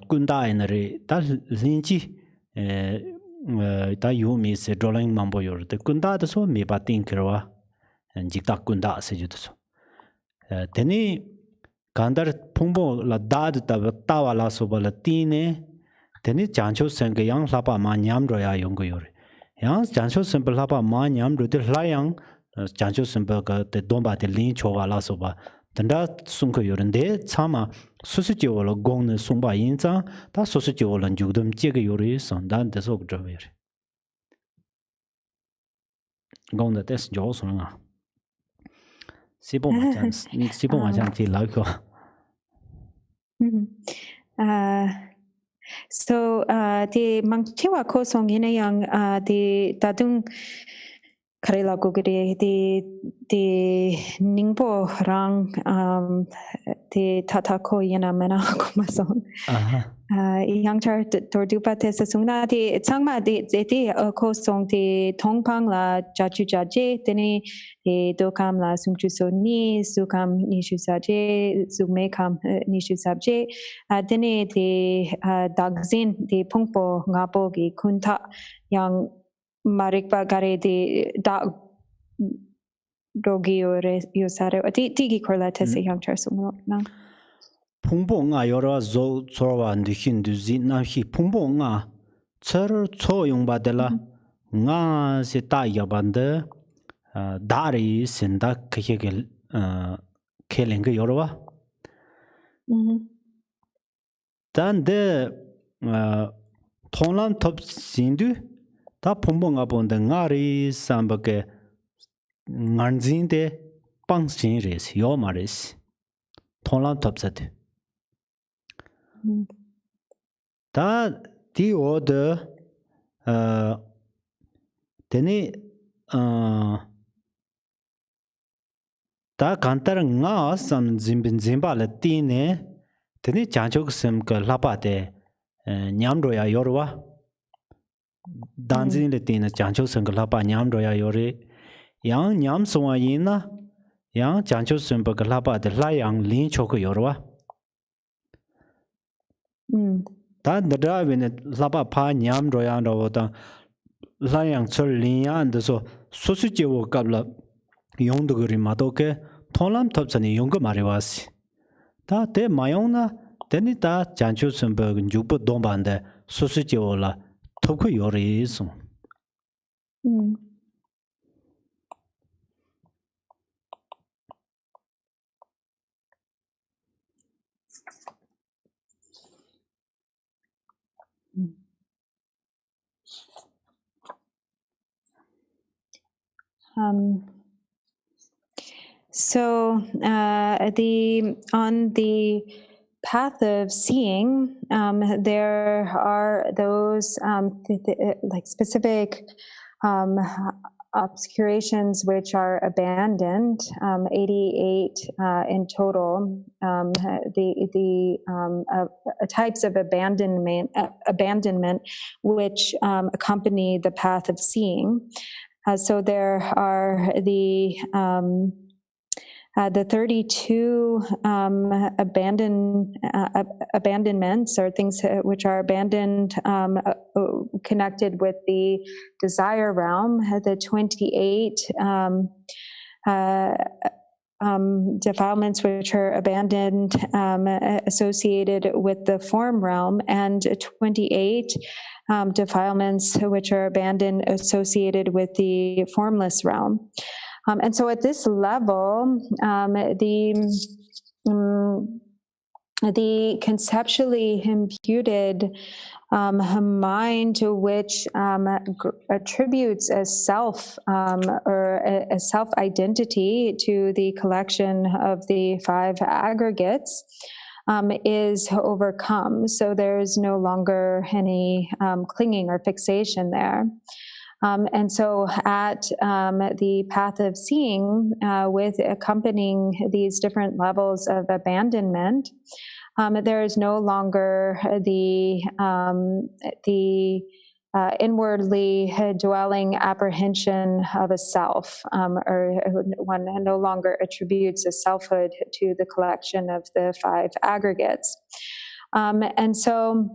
Gunda Enere, Dal Linji, Da Yumi said drawing Mambo Yor, the Gunda the so me batin Kira, and Jikta Gunda said you so. Teni Kandar Pumbo la Dad Tawa la Sobalatine. Teni Jancho Senga Yang Lapa Ma Nyam Roya Yongori. Yang Jancho Simple Lapa Ma Nyam Rude Layang, Jancho Simple the Domba de Lin Chova La Soba. Tenda Sunko Yorende, Sama, Susiji or Gong Sumba Inza, that Susiji or and Judum Jig Yuri, son, that the Sok Draver. Gong the test Jaws on Sibo Majan Ti Lago. So the Mangchewa Kosong Yinayang the Dadung Karela Gugri the Ningbo Rang the Tatako Yanamena Kumason. Yang char Tordupa Tesasuna the Tsangma the Kosong the Tongpang la Jachu Jaje, Deni the Dokam la Sumchuso ni, Sukam Nishu Saje, Zumekam Nishu Sabje, Deni the Dagzin, the Pungpo Ngabogi Kunta, Yang Marikba Gare the Dag Dogi or Yosare, Tigi Korla Tessa Yang char Sumo. Pumbo nga yoro zo tsorwa ndu hindu zi na hi pumbo nga tsar tso yung badela nga se ta yabande dari senda kege kelenga yorwa dan de tonlan top sindu ta pumbo nga bonde nga ri sambake nganzin de pangsin res yo mares tonlan top sate Da di order Teni ta kantar nga sam zimbin zimba la tine teni chanchok sem ka lapa de nyamro ya yorwa danzin le tine chanchok sem ka lapa nyamro ya yore yang nyam songwa yina yang chanchok sem ka lapa de la yang lin chok yorwa ta ndra win lapa pa nyamro ya ro ta la yang chol lin ya and so sosu je wo kabla yong de gri ma do ke tonlam top chani yong ko mari was ta te mayong na teni ta chanchu sumba jupo dombande sosu je wo la toku yori so So on the path of seeing, there are those like specific obscurations which are abandoned, 88 in total. The types of abandonment which accompany the path of seeing. So there are the 32 abandonments, or things which are abandoned connected with the desire realm, the 28 defilements which are abandoned associated with the form realm, and 28 defilements which are abandoned associated with the formless realm. And so at this level, the conceptually imputed mind to which attributes a self or a self-identity to the collection of the 5 aggregates is overcome. So there's no longer any clinging or fixation there. And so at the path of seeing, with accompanying these different levels of abandonment, there is no longer the inwardly dwelling apprehension of a self, or one no longer attributes a selfhood to the collection of the 5 aggregates. And so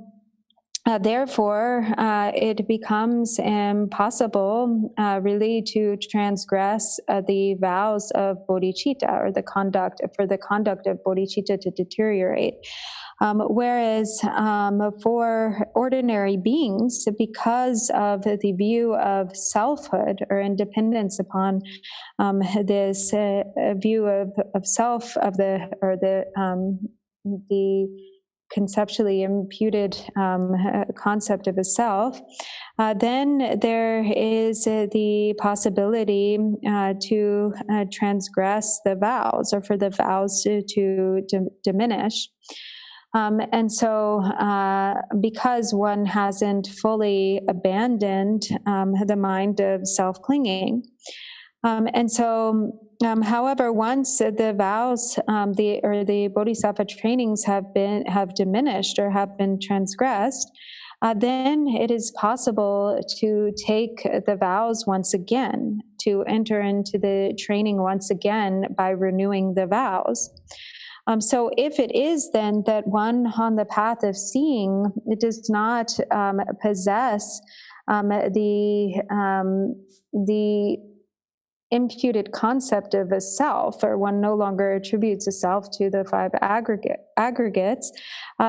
therefore, it becomes impossible really to transgress the vows of bodhicitta, or the conduct of bodhicitta to deteriorate. Whereas for ordinary beings, because of the view of selfhood or independence upon this view of self, of the conceptually imputed concept of a self, then there is the possibility to transgress the vows, or for the vows to diminish. And so because one hasn't fully abandoned the mind of self-clinging, and so however, once the vows, the bodhisattva trainings have diminished or have been transgressed, then it is possible to take the vows once again, to enter into the training once again by renewing the vows. So if it is then that one on the path of seeing, it does not possess the imputed concept of a self, or one no longer attributes a self to the 5 aggregates,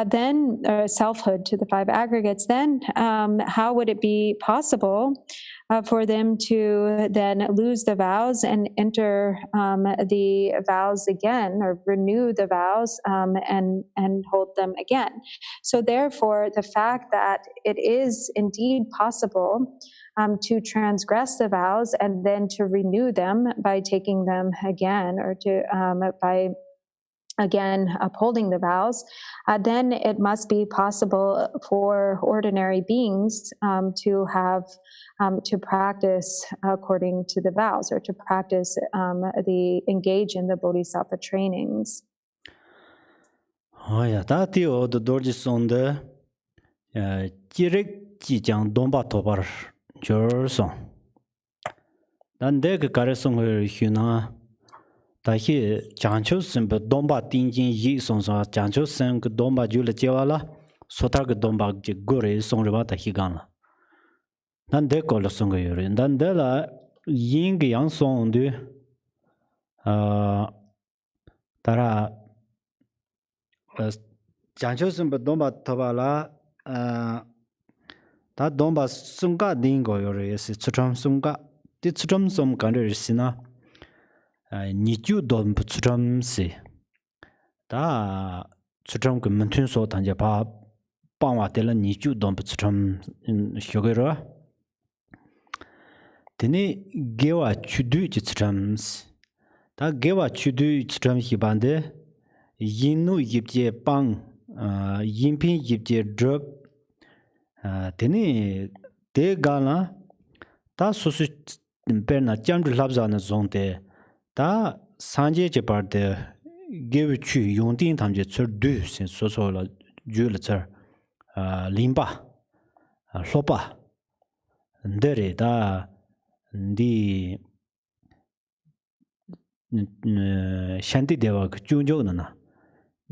then selfhood to the 5 aggregates, then how would it be possible for them to then lose the vows and enter the vows again, or renew the vows and hold them again? So therefore, the fact that it is indeed possible to transgress the vows and then to renew them by taking them again, or to by again upholding the vows, then it must be possible for ordinary beings to have to practice according to the vows, or to practice engage in the bodhisattva trainings. Oh yeah, that the old Dorjis on the Jirik Jijang Domba Tobar Jorson. Then they got some Huna. Tahi Jancho Simba Domba Tinjin Yi Song Jancho Sem Domba Jula Jevala, Sotak Domba Guri Song Rivata Higana. Then they call a song and then there are Ying Yang Song do Tara Jancho Simba Domba Tavala that Domba Sunga Dingo is Chutram Sunga, the Chutram Sum country Sina. Niju Dom Putram se. Da Chutram Kumentun so Tanjapa Pangwa Tela Niju Dom Putram in Shogera. Tene Gewa Chudu Chitrams. Da Gewa Chudu Chitram Hibande Yinu Yipje Pang Yimpin Yipje Drop. Tene De Gala Da Susu Perna Jamdu Labzana Zonte. Da Sanje Jepard give chu Yongding Tamje Tsur Du since so la Julitzer Limba Lopa Dere da the Shanti Deva Junjo Nana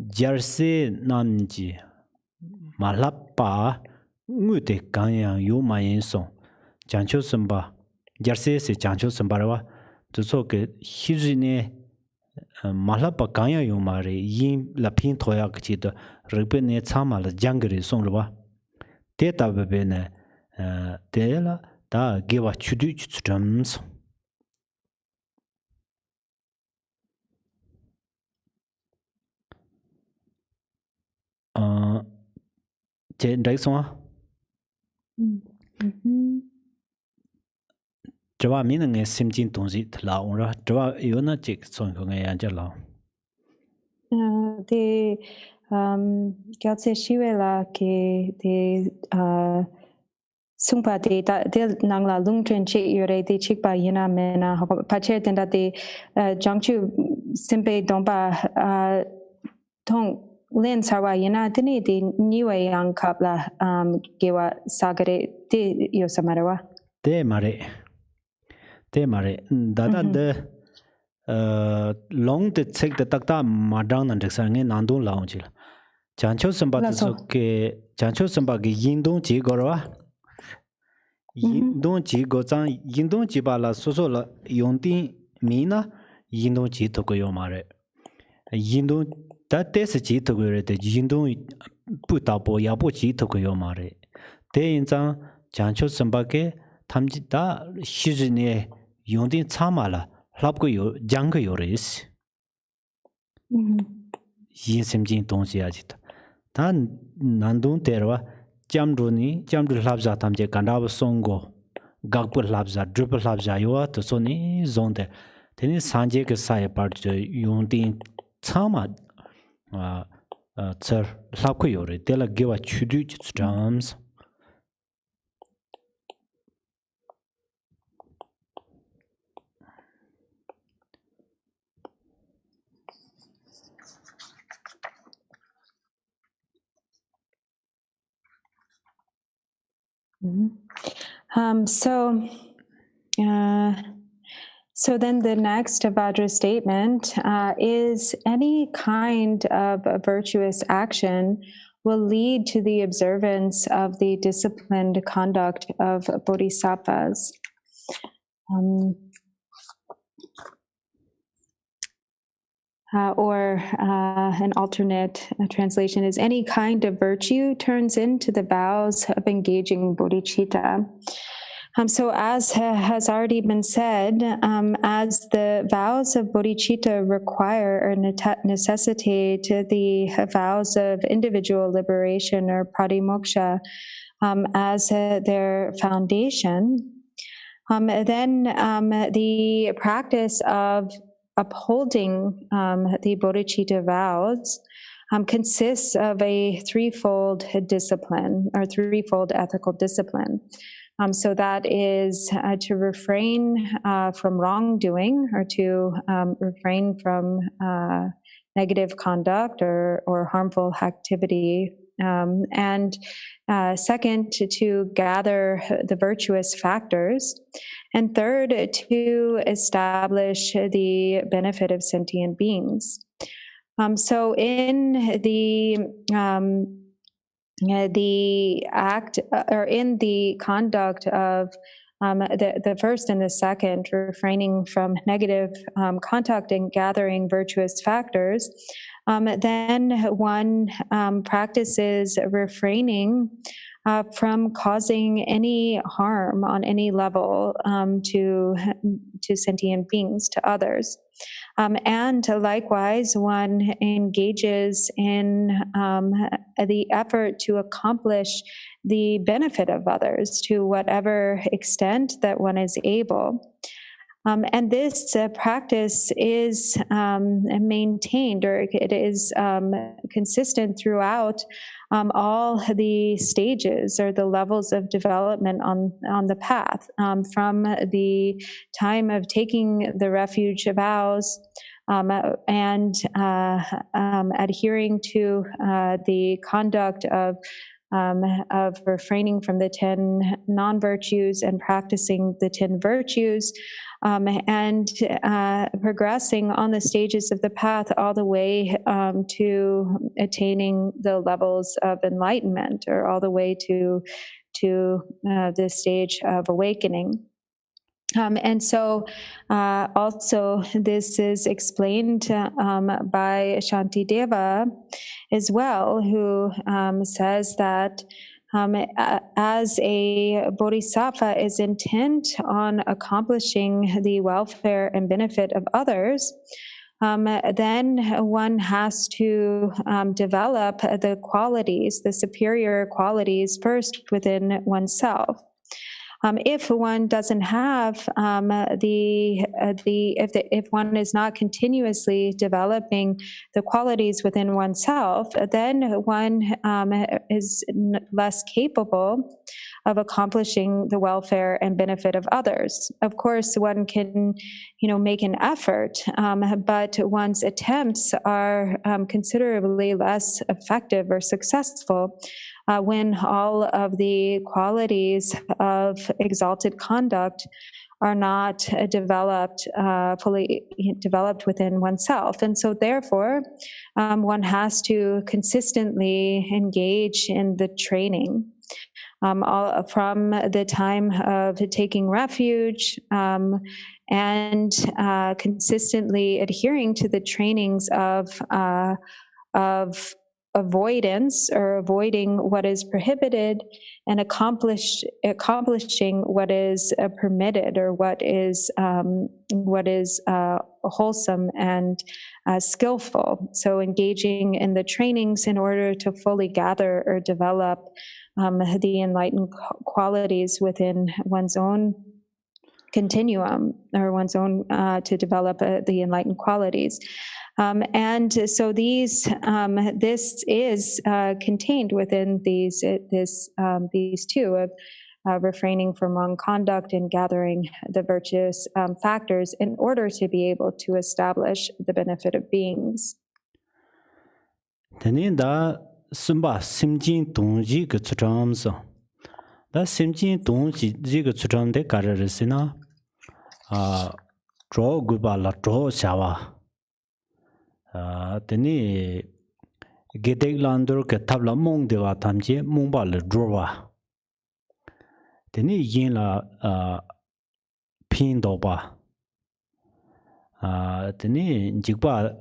Jersey Namji Malapa Mute Kanya Yu Mayen Song Jancho Samba Jersey se Jancho Sambarawa. To so que Hizine Malapa Kanya Yumari, Yin Lapin Toyak Chita, Ripene Tsama, the Jangri Songrava. Data Bene Dela da give a chudu drums. Jen Dyson Java meaning is Simjin Tonzi Laura, Java Yuna Jik Song Angela. The Gyatse Shiwela ke the Sumpa de Nangla Lungtrin Chik Yure de Chikpa Yina Mena Pacher Tenda de Jangchu Simpe Domba Tong Lin Sarwa Yina Dini de Niwe Yang Kapla Gewa Sagare de Yosamarawa. De Mare, Dada de long the take the Takta Madang and Texan Nandun Lounge. Jancho Sambaki Jancho Sambaki Yindong Jigora Yindong Jigozan Yindong Jibala Sosola Yonti Mina Yindong Jitokoyo Mare. Yindong that is a Jitogure, the Yindong Putapo Yapo Jitokoyo Mare. They in Jancho Sambake Tamjita Shizine Yondin Tamala, Lapgo Jango Yoris. Yin Simjin Donziajit. Tan Nandun Terra, Jamduni, Jamdu Labza Tamje Kandava Songo, Gagpur Labza, Drupal Labza Yoa to Sony Zonde. Then is Sanjek Sai part Yondin Tama Sir Lapko Yori, Della give a chudu drums. So then the next Vajra statement is any kind of virtuous action will lead to the observance of the disciplined conduct of bodhisattvas. Or an alternate translation is any kind of virtue turns into the vows of engaging bodhicitta. So as has already been said, as the vows of bodhicitta require or necessitate the vows of individual liberation or pratimoksha as their foundation, then the practice of upholding the bodhicitta vows consists of a threefold discipline or threefold ethical discipline. So that is to refrain from wrongdoing or to refrain from negative conduct or harmful activity. And second, to gather the virtuous factors. And third, to establish the benefit of sentient beings. So in the act or in the conduct of the first and the second, refraining from negative conduct and gathering virtuous factors, then one practices refraining from causing any harm on any level to sentient beings, to others. And likewise, one engages in the effort to accomplish the benefit of others to whatever extent that one is able. And this practice is maintained, or it is consistent throughout all the stages or the levels of development on the path, from the time of taking the refuge vows and adhering to the conduct of refraining from the 10 non-virtues and practicing the 10 virtues, and progressing on the stages of the path all the way to attaining the levels of enlightenment, or all the way to the stage of awakening. And so also this is explained by Shantideva as well, who says that as a bodhisattva is intent on accomplishing the welfare and benefit of others, then one has to develop the qualities, the superior qualities first within oneself. If one doesn't have if one is not continuously developing the qualities within oneself, then one is less capable of accomplishing the welfare and benefit of others. Of course, one can, make an effort, but one's attempts are considerably less effective or successful when all of the qualities of exalted conduct are not fully developed within oneself. And so therefore, one has to consistently engage in the training. From the time of taking refuge and consistently adhering to the trainings of avoidance, or avoiding what is prohibited, and accomplishing what is permitted, or what is wholesome and skillful. So engaging in the trainings in order to fully gather or develop the enlightened qualities within one's own continuum, or one's own to develop the enlightened qualities. And so this is contained within these two of refraining from wrong conduct and gathering the virtuous factors in order to be able to establish the benefit of beings. Sumba Simjin Dongji ge Tsutamsa. Da Simjin Dongji ge Tsutam de Kararisina. Draw Gubala, draw Shawa. Teni Gedek Landur ke Tabla Mong deva Tamji, Mongbal Drawa. Teni Yin la Pin Doba. Teni Jikpa.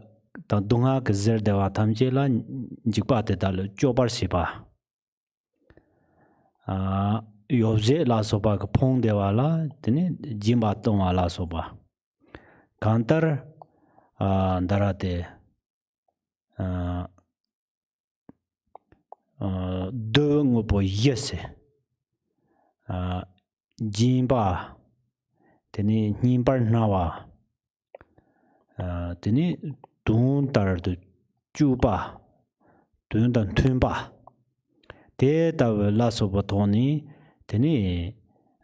Dunga ke zer dewa tamje la jikpa te dal jobar siba. Yobje la soba ke pong dewa la tene jimba tonga la soba. Kantar darate de ngopo yese. Jimba tene nimbar nawa. Teni Dun Tar the Juba, Dun Dan Tunba. Te Tav Lasso Batoni, Teni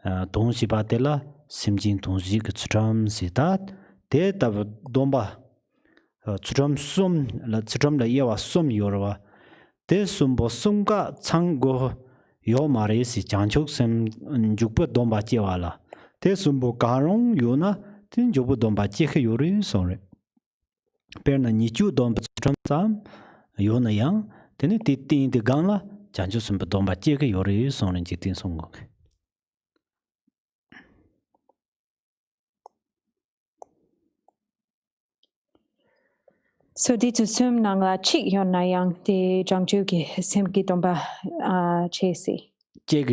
Don Shibatela, Simjin Tonjik Tram Sitat, Te Tav Domba, Tram Sum, La Tram La Yewa Sum Yorwa, Te Sumbo Sumga Chango Yo Marisi Janchuk Sem Jukpa Domba Jewala, Te Sumbo Garong Yuna, Tin Jubu Domba Jek Yuri, sorry. Perna Nichu Domba Tram Sam, Yona Yang, Teni Titin the Gangla, Janju Sumba Domba Jek Yuri, son in Jikten Songok. So di tu sum nang la chik yon na yang di jangju ki sim ki domba chesi. Jek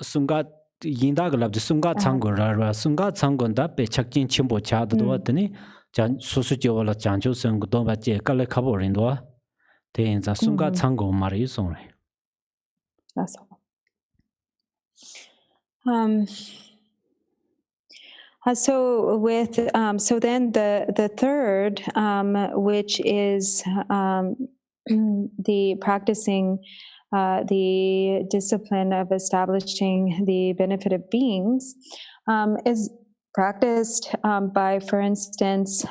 Sunga Yindaglab the Sunga Tangora, Sunga Tangonda, Pechakin Chimbo Chad, Duatani, Jan Susujola Janju Sung Domba Jekale Kaborindua, Ten the Sunga Tango Marison. That's all. So with so then the third, which is the practicing the discipline of establishing the benefit of beings, is practiced by, for instance,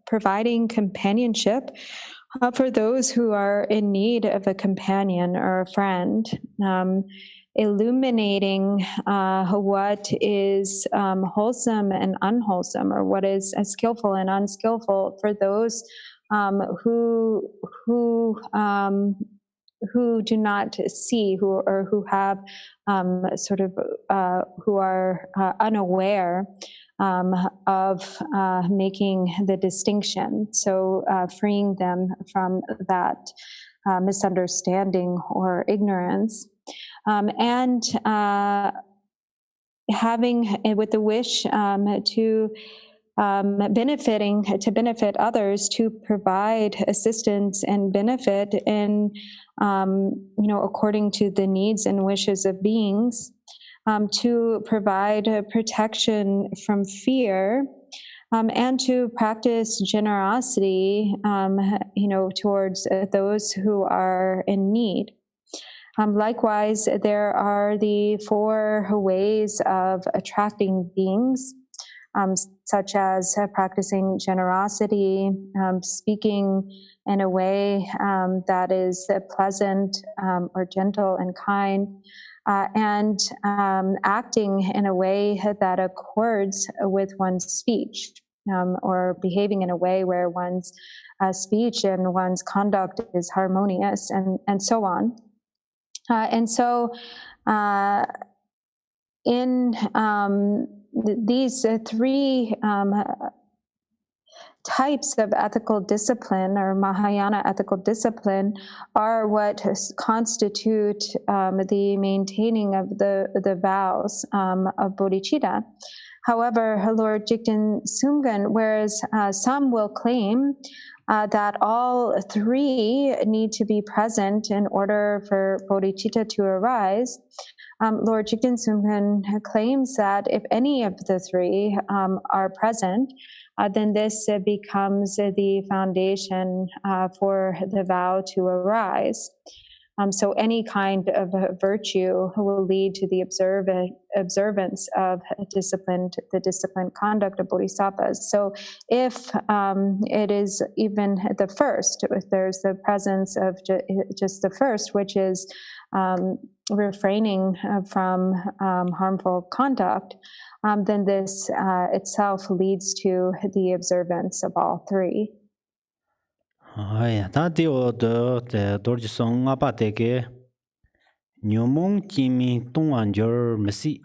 providing companionship for those who are in need of a companion or a friend. Illuminating what is wholesome and unwholesome, or what is skillful and unskillful for those who do not see, who have who are unaware of making the distinction. So freeing them from that misunderstanding or ignorance. And having with the wish to benefit others, to provide assistance and benefit in according to the needs and wishes of beings, to provide protection from fear, and to practice generosity towards those who are in need. Likewise, there are the 4 ways of attracting beings, such as practicing generosity, speaking in a way that is pleasant or gentle and kind, and acting in a way that accords with one's speech, or behaving in a way where one's speech and one's conduct is harmonious, and so on. And so in these 3 types of ethical discipline, or Mahayana ethical discipline, are what constitute the maintaining of the vows of bodhicitta. However, Lord Jikten Sumgön, whereas some will claim that all 3 need to be present in order for bodhicitta to arise, Lord Jikten Sumgön claims that if any of the 3 are present, then this becomes the foundation for the vow to arise. So any kind of virtue will lead to the observance of the disciplined conduct of bodhisattvas. So if it is even the first, if there's the presence of just the first, which is refraining from harmful conduct, then this itself leads to the observance of all 3. That the Dorji Song Apateke Numung Jimmy Tonganjor Messi.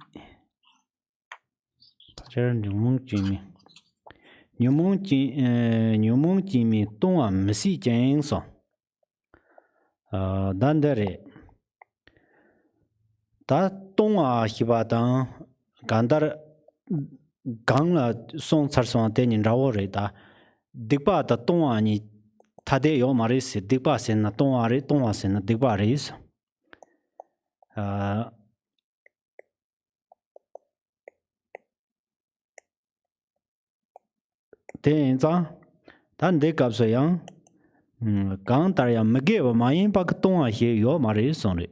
Numung Jimmy Tongan Messi Jameson. Dandere that Tonga Hibatan Gandar Gangla Song Sarson Denin Raworeda Digba the Tongani Tadeo Maris Digba Sen Tonari Tongas and Digbaris. then dan de gap so yang gang tar ya mege wa ma yin ba tong a he yo ma re son re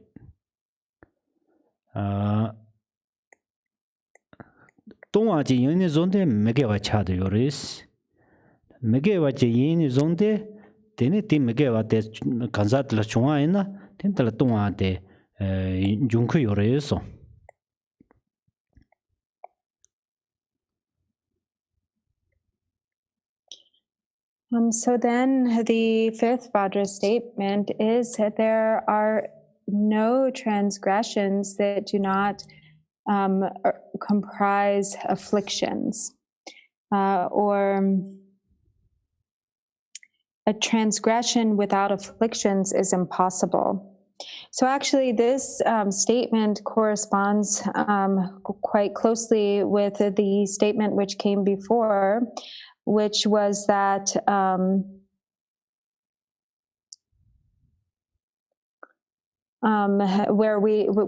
tong a ji yin ni zon de mege wa cha de yo res mege wa ji yin ni zon de de ne ti mege wa de kan za de la chung a yin na ten de la tong a de jung ku yo re so So then the fifth Vajra statement is that there are no transgressions that do not comprise afflictions, or a transgression without afflictions is impossible. So actually this statement corresponds quite closely with the statement which came before, which was that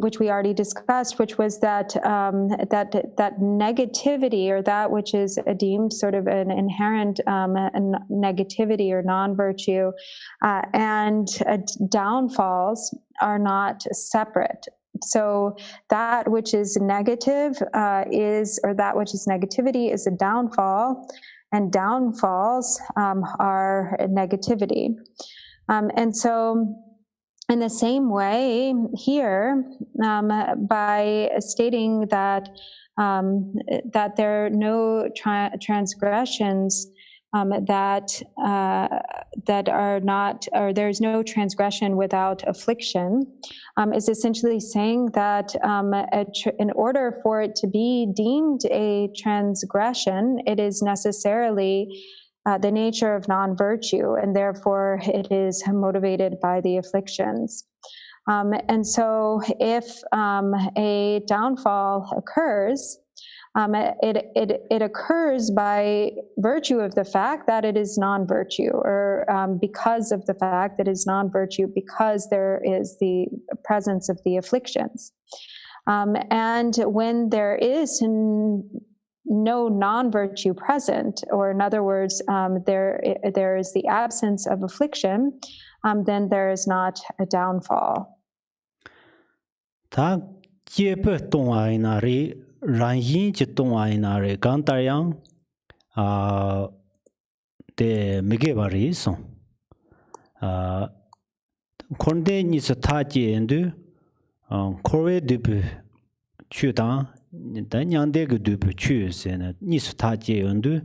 which we already discussed, which was that that negativity, or that which is deemed sort of an inherent negativity or non-virtue, and downfalls are not separate. So that which is negative that which is negativity is a downfall, and downfalls are negativity. And so in the same way here, by stating that that there are no transgressions that are not, or there's no transgression without affliction, is essentially saying that in order for it to be deemed a transgression, it is necessarily the nature of non-virtue, and therefore it is motivated by the afflictions. And so if a downfall occurs, it occurs by virtue of the fact that it is non-virtue, or because of the fact that it is non-virtue, because there is the presence of the afflictions. And when there is no non-virtue present, or in other words, there is the absence of affliction, then there is not a downfall. Ta Kyobpa tong ai na re ran yin chi tong ai na re gang tar yang de mege ba re so konde ni sa ta ji endu korwe de bu chu da nyang de ge de bu chu se na ni sa ta ji endu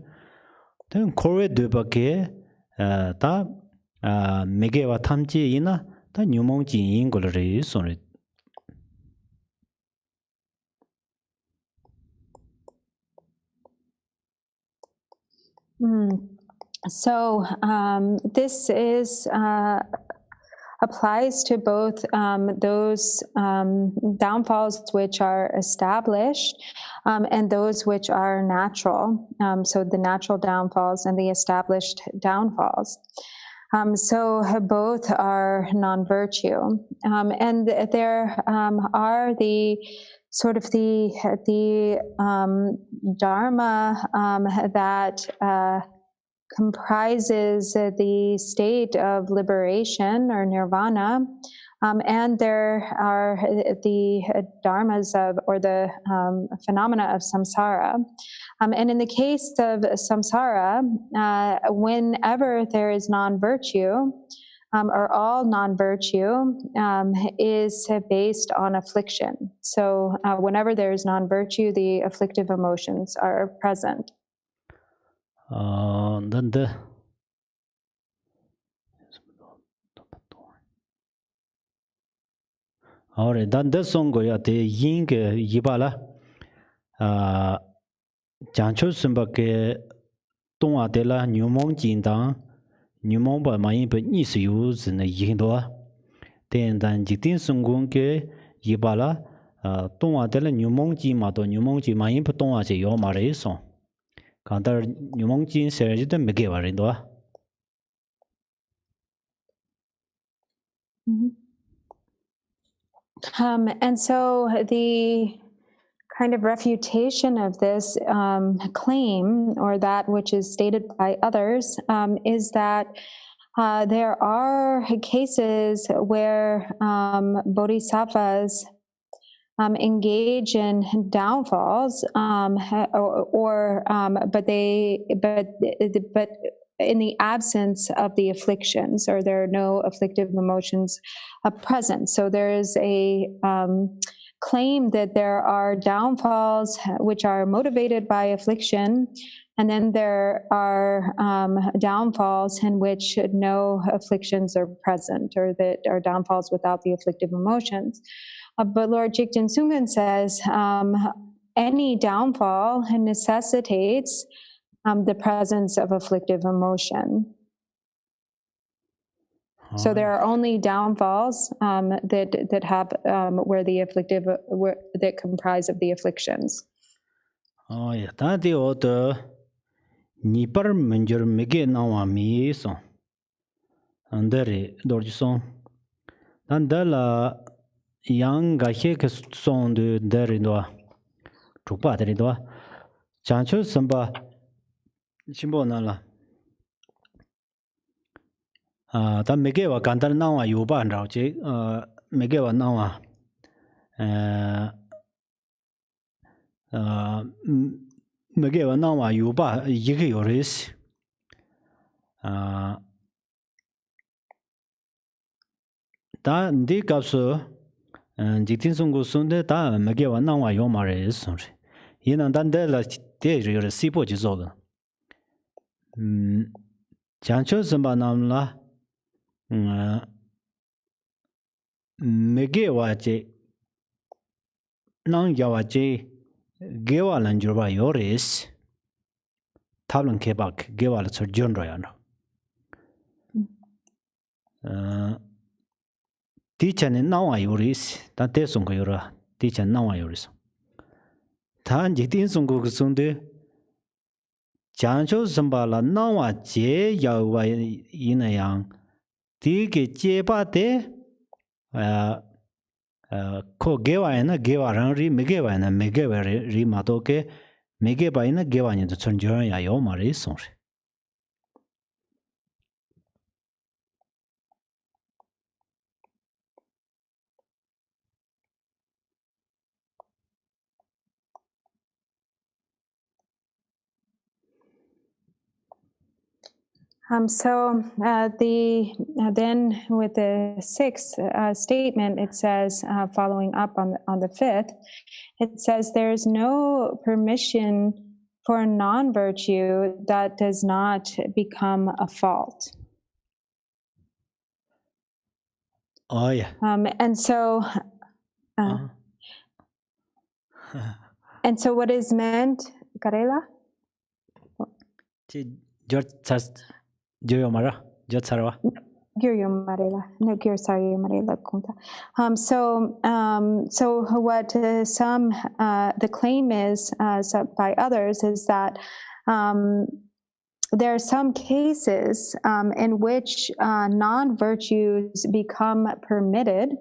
then korwe de ba ke ta mege wa tham ji ina ta nyumong ji yin go re so re. So this is applies to both those downfalls which are established and those which are natural. So the natural downfalls and the established downfalls. So both are non-virtue, and there are the sort of the dharma that comprises the state of liberation or nirvana, and there are the dharmas of, or the phenomena of samsara. And in the case of samsara, whenever there is non-virtue, or all non-virtue, is based on affliction. So whenever there is non-virtue, the afflictive emotions are present. Alright, dan de song go ya de yin ge yiba la jang chu simba ke dong a de la nyumong jin dang nyumong ba ma yin be ni su yu zi ne yin do den dan Jikten Sumgön ke yiba la dong a de la nyumong jin ma do nyumong jin ma yin be dong a je yo ma re so kan da nyumong jin se ji de me ge wa ren do. And so the kind of refutation of this claim, or that which is stated by others, is that there are cases where bodhisattvas engage in downfalls, but in the absence of the afflictions, or there are no afflictive emotions present. So there is a claim that there are downfalls which are motivated by affliction, and then there are downfalls in which no afflictions are present, or that are downfalls without the afflictive emotions. But Lord Jikten Sumgön says any downfall necessitates the presence of afflictive emotion. So there are only downfalls that have where the afflictive that comprise of the afflictions. Oh yeah, that the order Nipar Manjur Mege Nawa Mi song. And there Dorjison. And the young Gahek song de Deridoa. Trupa Deridoa. Chancho Samba Chimbonala. Ta Megewa Kantar Nawa Yuba and Rauchi, Megewa Nawa. Megewa Nawa Yuba Yiki Yoris. Ta Ndi Kapsu Jikten Sungu Sunde Ta Megewa Nawa Yomaris. Yinan Dandela Deja Sipo Jizoga. Chancho Samba Namla Megewaje Nang Yawaje Gewa Lanjurba Yoris Tablan Kebak Gewa Surgeon Royano. Teacher in Nawa Yoris, that Tesung Yura, teacher Nawa Yoris. Tan Jikten Sungu Sunde Chancho Sambala Nawa Je Yawa Yinayang Tige Jeba de Ko Gewa and a Gewa Ranri Megewa and a Megewa Rimatoke Megeba in a Gewa in the Sunjoy Ayoma Song. Then with the sixth statement, it says, following up on the fifth, it says there is no permission for non-virtue that does not become a fault. Oh yeah. And so what is meant, Karela? Joyomara, Jotsarwa. So what the claim is by others is that there are some cases in which non-virtues become permitted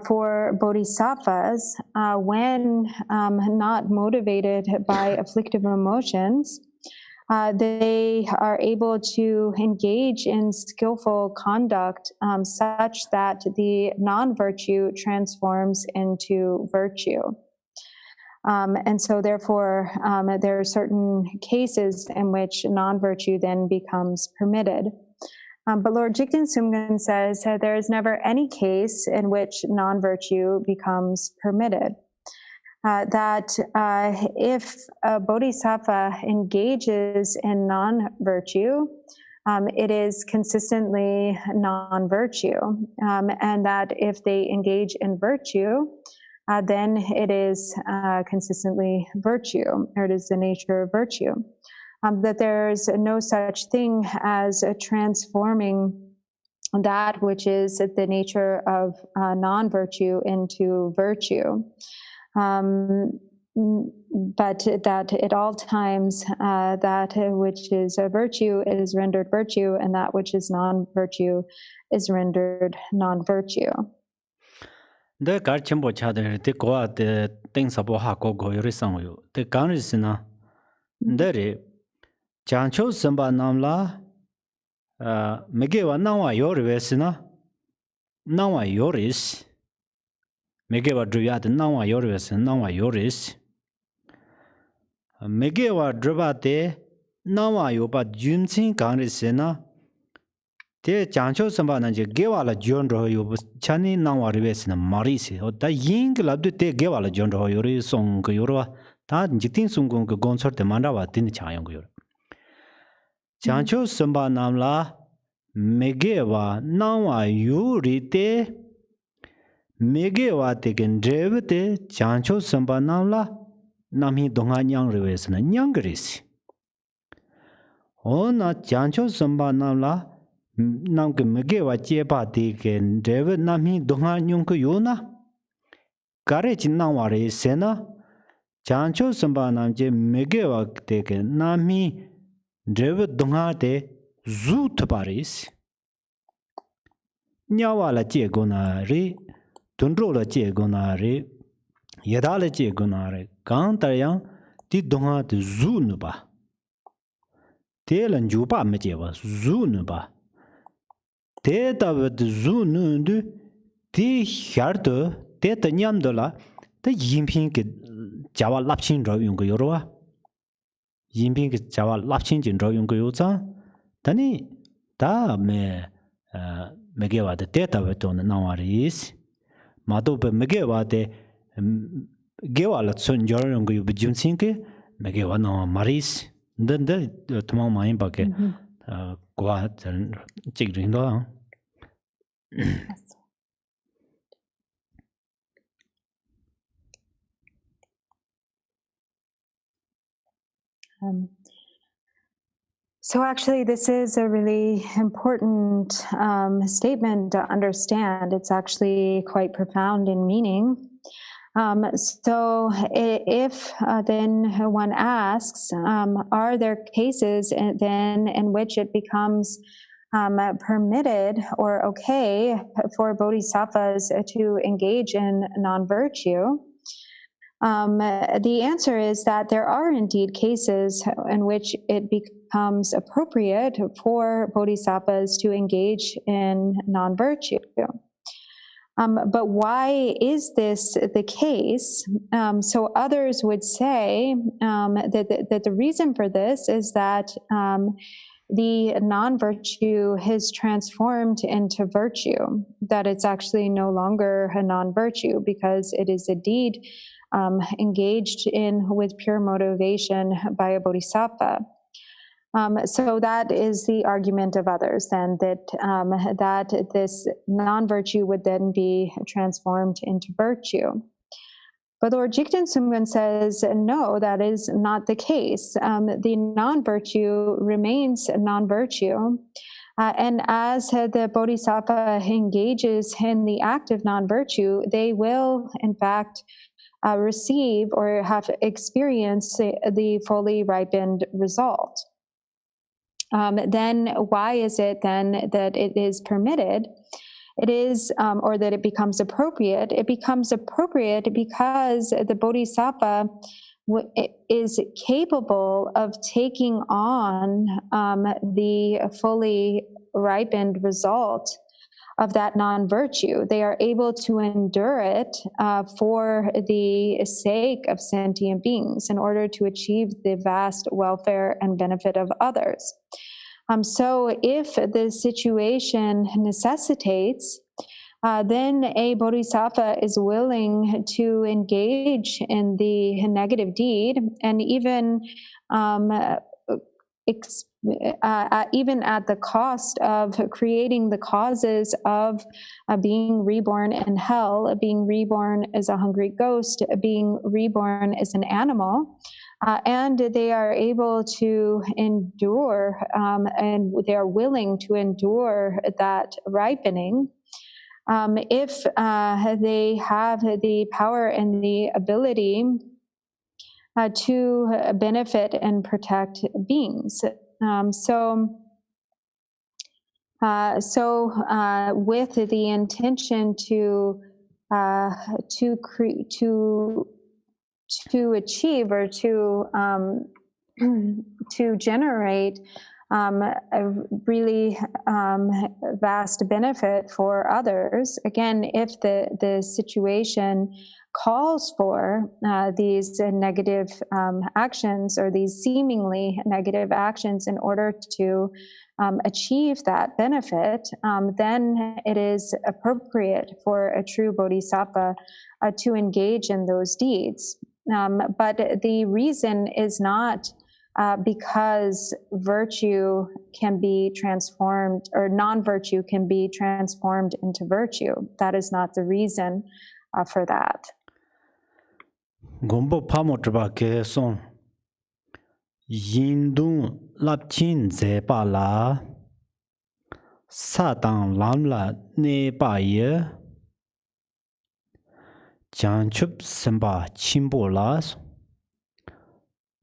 for bodhisattvas when not motivated by afflictive emotions. They are able to engage in skillful conduct such that the non-virtue transforms into virtue. And so therefore, there are certain cases in which non-virtue then becomes permitted. But Lord Jikten Sumgön says that there is never any case in which non-virtue becomes permitted. That if a bodhisattva engages in non-virtue, it is consistently non-virtue. And that if they engage in virtue, then it is consistently virtue, or it is the nature of virtue. That there's no such thing as transforming that which is the nature of non-virtue into virtue. But that at all times that which is a virtue is rendered virtue, and that which is non-virtue is rendered non-virtue. The car Khenpo Chade, the Goa, the things about Hako go Yorisang, the Garisina, Dere, Chancho Samba Namla, Megewa Nawa Yorivesina, Nawa Yoris, Megewa Druyat, Nawa Yoris, Nawa Yoris, Megewa Drabate, Nawa Yoba Junsin Garisina. Te chancho samba nanje gewala jondro yo chani nawa rives na marisi o da ying labdu te gewala jondro yori song yorwa ta jitin sungong ko concert te mandawa tin chayong yor chancho samba namla megewa nawa yuri te megewa te gen te chancho samba namla nami donga nyang rives na nyang gris ona chancho samba namla nam ke mege wa che pa ti ke dev nam hi donga nyung ko yo na kare chin na wa re se na chancho samba nam je mege wa te ke nam hi dev donga te zu tparis nya wa la che go na re tundro la che go na re yeda la che go na re kan ta yang ti donga te zu nu ba te lan ju pa me che wa zu nu ba te tabat zu nundu ti hardo te tanyamdola te yimping ke jawa lapchin ro yung go yorwa yimping ke jawa lapchin jin ro yung go yoza tani ta me megewa de te tabat on nawaris mado be megewa de gewa la tsun jor yung go yubjumsin ke megewa na maris ndende tuma main ba ke kwa Jikten do. So actually, this is a really important statement to understand. It's actually quite profound in meaning. So if then one asks, are there cases then in which it becomes permitted or okay for bodhisattvas to engage in non-virtue? The answer is that there are indeed cases in which it becomes appropriate for bodhisattvas to engage in non-virtue. But why is this the case? So others would say that the reason for this is that the non-virtue has transformed into virtue, that it's actually no longer a non-virtue because it is a deed engaged in with pure motivation by a bodhisattva. So that is the argument of others then, that this non-virtue would then be transformed into virtue. But Lord Jikten Sumgön says, no, that is not the case. The non-virtue remains non-virtue. And as the bodhisattva engages in the act of non-virtue, they will, in fact, receive or have experienced the fully ripened result. Then why is it then that it is permitted? It is, or that it becomes appropriate. It becomes appropriate because the bodhisattva is capable of taking on the fully ripened result of that non-virtue. They are able to endure it for the sake of sentient beings in order to achieve the vast welfare and benefit of others. So if the situation necessitates, then a bodhisattva is willing to engage in the negative deed and even at the cost of creating the causes of being reborn in hell, being reborn as a hungry ghost, being reborn as an animal. And they are able to endure, and they are willing to endure that ripening if they have the power and the ability to benefit and protect beings. So with the intention to achieve or to generate a really vast benefit for others. Again, if the situation calls for these negative actions or these seemingly negative actions in order to achieve that benefit, then it is appropriate for a true bodhisattva to engage in those deeds. But the reason is not because virtue can be transformed, or non-virtue can be transformed into virtue. That is not the reason for that. Gombo pamotrba ke song yindung lapchin ze pa la satang lamla ne pa ye janchup semba chimbo las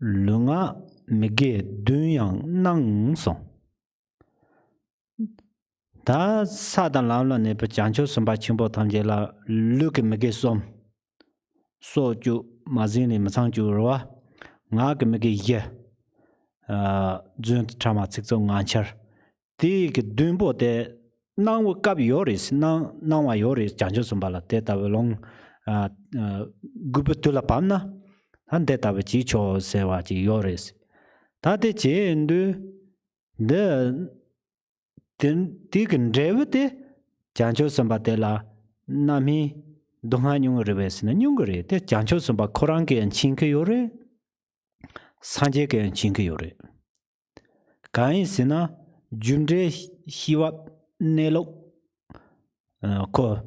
lunga mege dunyang nang song da satang lamla ne pa janchup semba chimbo tamje la luke mege som so ju mazini masang ju ro nga ke mege ye junt trama tsikzo nganchar ti ke dunbo de nang wa kap yoris nang wa yoris janjo sumbala te ta long gubutula pamna han de ta chi cho se wa ji yoris ta de je ndu de den ti gen rewe de janjo sumba de la nami donga nyung reves na nyung re de janjo sumba korang ke chin ke yore sanje ke chin ke yore kai sina junre hiwa nelo ko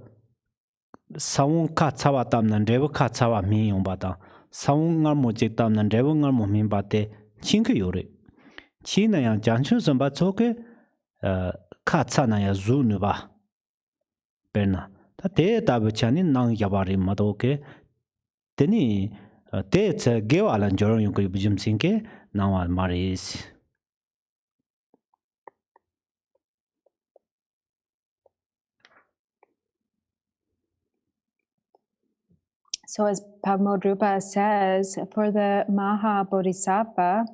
sawung ka chawa tam nan rewa ka chawa mi yong ba ta sawung ngar mo je tam nan rewa ngar mo min ba te chin ke yore chi na yang janchu sam ba cho ke ka cha na ya zu nu ba perna ta te ta bu chani nang ya ba ri ma do ke teni te che ge wa lan jor yong ko bu jim sin ke na wa ma ri So as Padmodrupa says, for the Maha Bodhisattva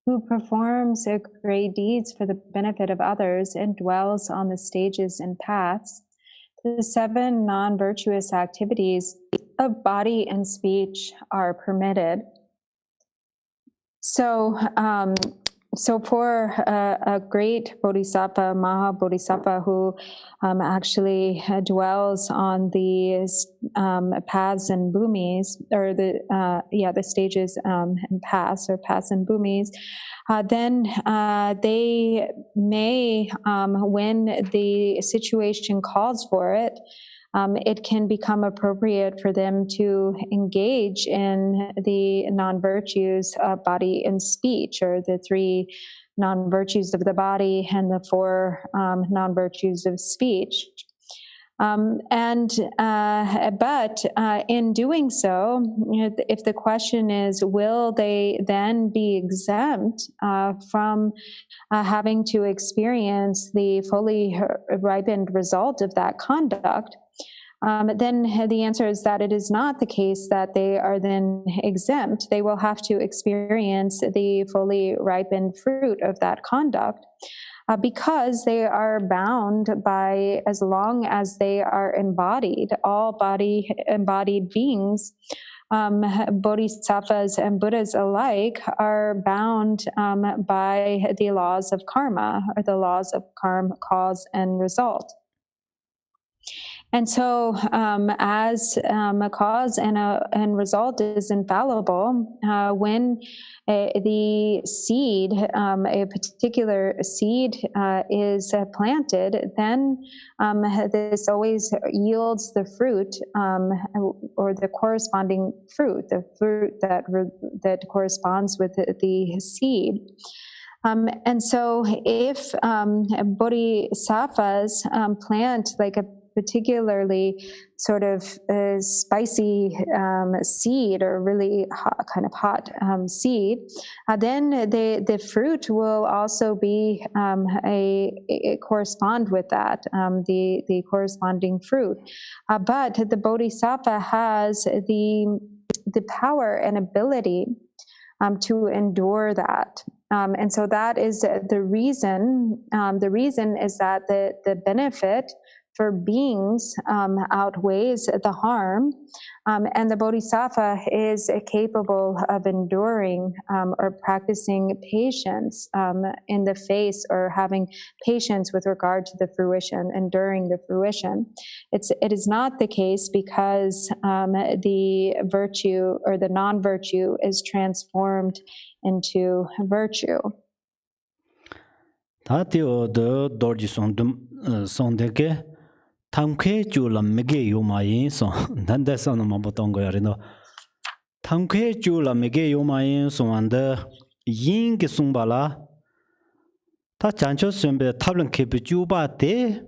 who performs great deeds for the benefit of others and dwells on the stages and paths, the 7 non-virtuous activities of body and speech are permitted. So for a great bodhisattva, Maha Bodhisattva, who actually dwells on the paths and bhumis, or the stages and paths, or paths and bhumis, then they may, when the situation calls for it, it can become appropriate for them to engage in the non-virtues of body and speech, or the 3 non-virtues of the body and the 4 non-virtues of speech. But in doing so, if the question is, will they then be exempt from having to experience the fully ripened result of that conduct, then the answer is that it is not the case that they are then exempt. They will have to experience the fully ripened fruit of that conduct because they are bound by, as long as they are embodied, all embodied beings, bodhisattvas and Buddhas alike, are bound by the laws of karma, or the laws of karma, cause and result. And so, as a cause and result is infallible, when the seed, a particular seed, is planted, then this always yields the fruit, or the corresponding fruit, the fruit that corresponds with the seed. And so, if bodhisattvas plant like a particularly sort of spicy seed or really hot, kind of hot seed, then the fruit will also be correspond with that, the corresponding fruit. But the Bodhisattva has the power and ability to endure that. And so that is the reason. The reason is that the benefit for beings outweighs the harm, and the Bodhisattva is capable of enduring or practicing patience in the face, or having patience with regard to the fruition, enduring the fruition. It is not the case because the virtue or the non-virtue is transformed into virtue. Tamke chula mege yoma yin so danda sana mambo tongo yarino tamke chula mege yoma yin so anda yin ge sungbala ta chancho sembe tablan kepe juba te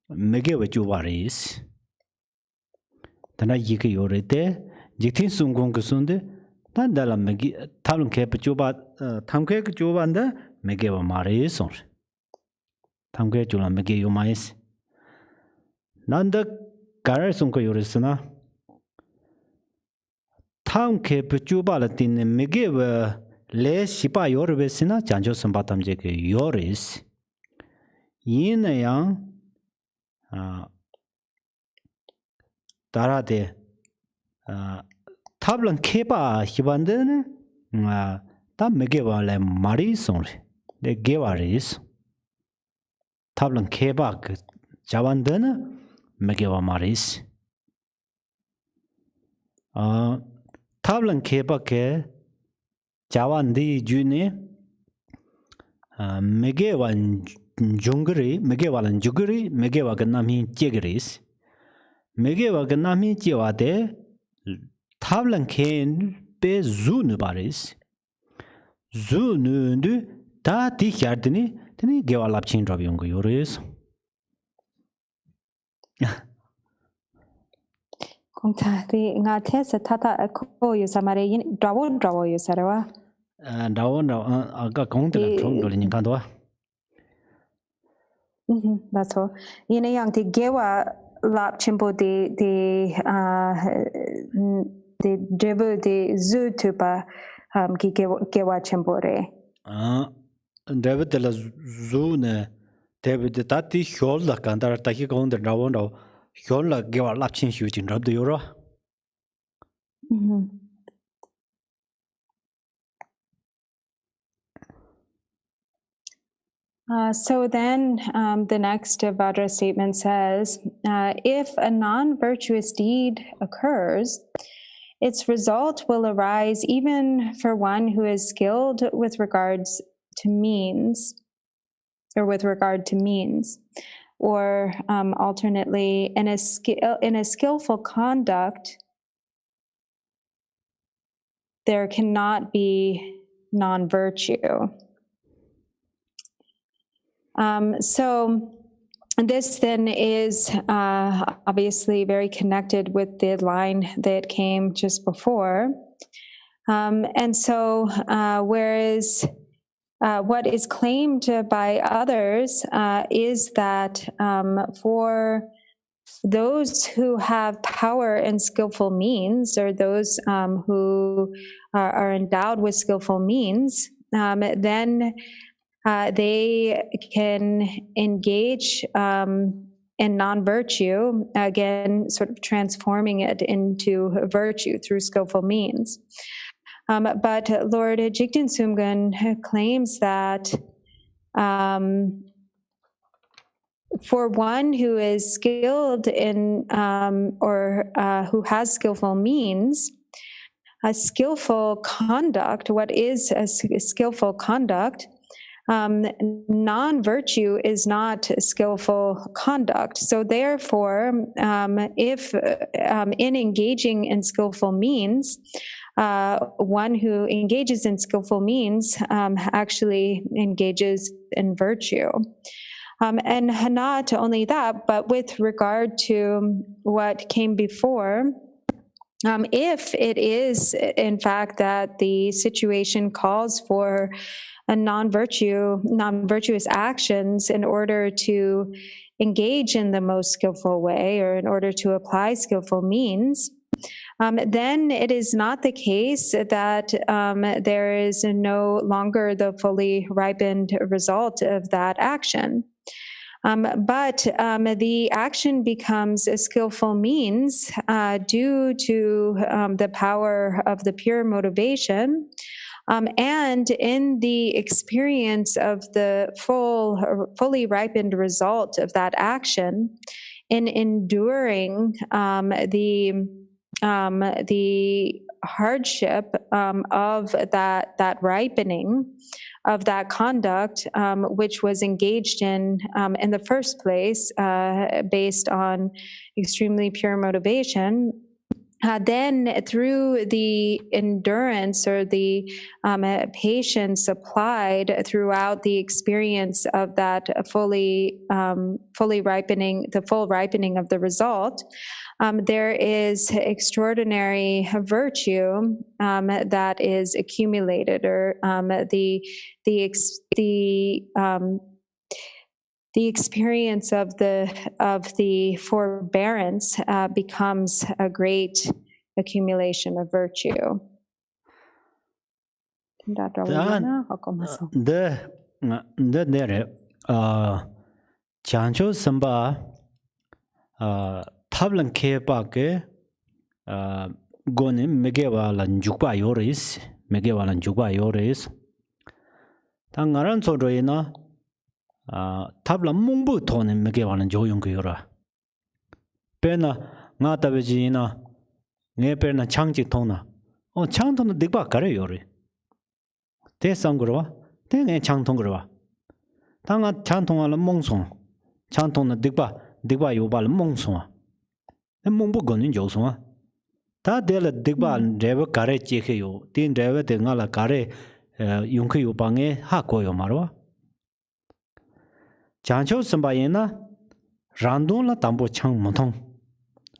mege we juba ris dana yike yorete Jikten Sumgön ge sunde danda la mege tablan kepe juba tamke ge juba anda mege wa mare so tamke chula mege yoma yin Nanda Garar Sunko Yorisana Tam Ke Puchuba Latin Migiva Le Shipa Yorvesina, Janjo Sambatam Jake Yoris Yin Yang Darade Tablan Kepa Hibanden Tam Migiva Le Marison Le Givaris Tablan Kepa Javandana Megeva Maris. Tablan Kepa ke Javandi Juni Megevan Jungri, Megevalan Juguri, Megeva Ganami Jigris. Megeva Ganami Jivade Tablan Ken be Zunubaris. Zunundu Ta Ti Yardini, Tini Geva Lapchin Ravyungu Yoris. Di ngate se tata ko yu samare yin drawo yu sarewa. Drawo aga kongtela trong doli ni kandwa. That's all. Yin yang di gewa lap chimpo di dribu di zu tupa ki gewa chimpo re. Dribu de la zu ne Debi de tati hyol la kandara taki kongda drawo drawo hyol la gewa lapchin hiu jing rabdo yoro. So then the next Vajra statement says, if a non-virtuous deed occurs, its result will arise even for one who is skilled with regards to means, or with regard to means, or alternately, in a skillful conduct, there cannot be non-virtue. So this then is obviously very connected with the line that came just before. And so whereas what is claimed by others is that for those who have power and skillful means, or those who are endowed with skillful means, then they can engage in non-virtue, again, sort of transforming it into virtue through skillful means. But Lord Jikten Sumgön claims that for one who is skilled in, or who has skillful means, a skillful conduct, what is a skillful conduct? Non-virtue is not skillful conduct. So therefore, if in engaging in skillful means, one who engages in skillful means actually engages in virtue. And not only that, but with regard to what came before, if it is, in fact, that the situation calls for a non-virtuous actions in order to engage in the most skillful way or in order to apply skillful means, then it is not the case that there is no longer the fully ripened result of that action. But the action becomes a skillful means due to the power of the pure motivation. And in the experience of the fully ripened result of that action, in enduring the hardship of that ripening of that conduct, which was engaged in the first place, based on extremely pure motivation. Then through the endurance or the patience applied throughout the experience of that fully ripening, the full ripening of the result, there is extraordinary virtue that is accumulated, or the experience of the forbearance becomes a great accumulation of virtue. Chancho samba tablan Kyobpa ke gone megewa lan jukpa yoris tangaran sodroina tabla mungbu tone megewa lan joyong yora pena nga tabejina nge perna changji tona o changton digba kare yori te sangro te nge changton gro tanga changton ala mongsong changton digba yoba la mongsong mungbu gonin josong ta del digba reba kare cheke yo tin reba de ngala kare yongke yo bange ha ko yo maro chancho samba yena randon la tambo chang montong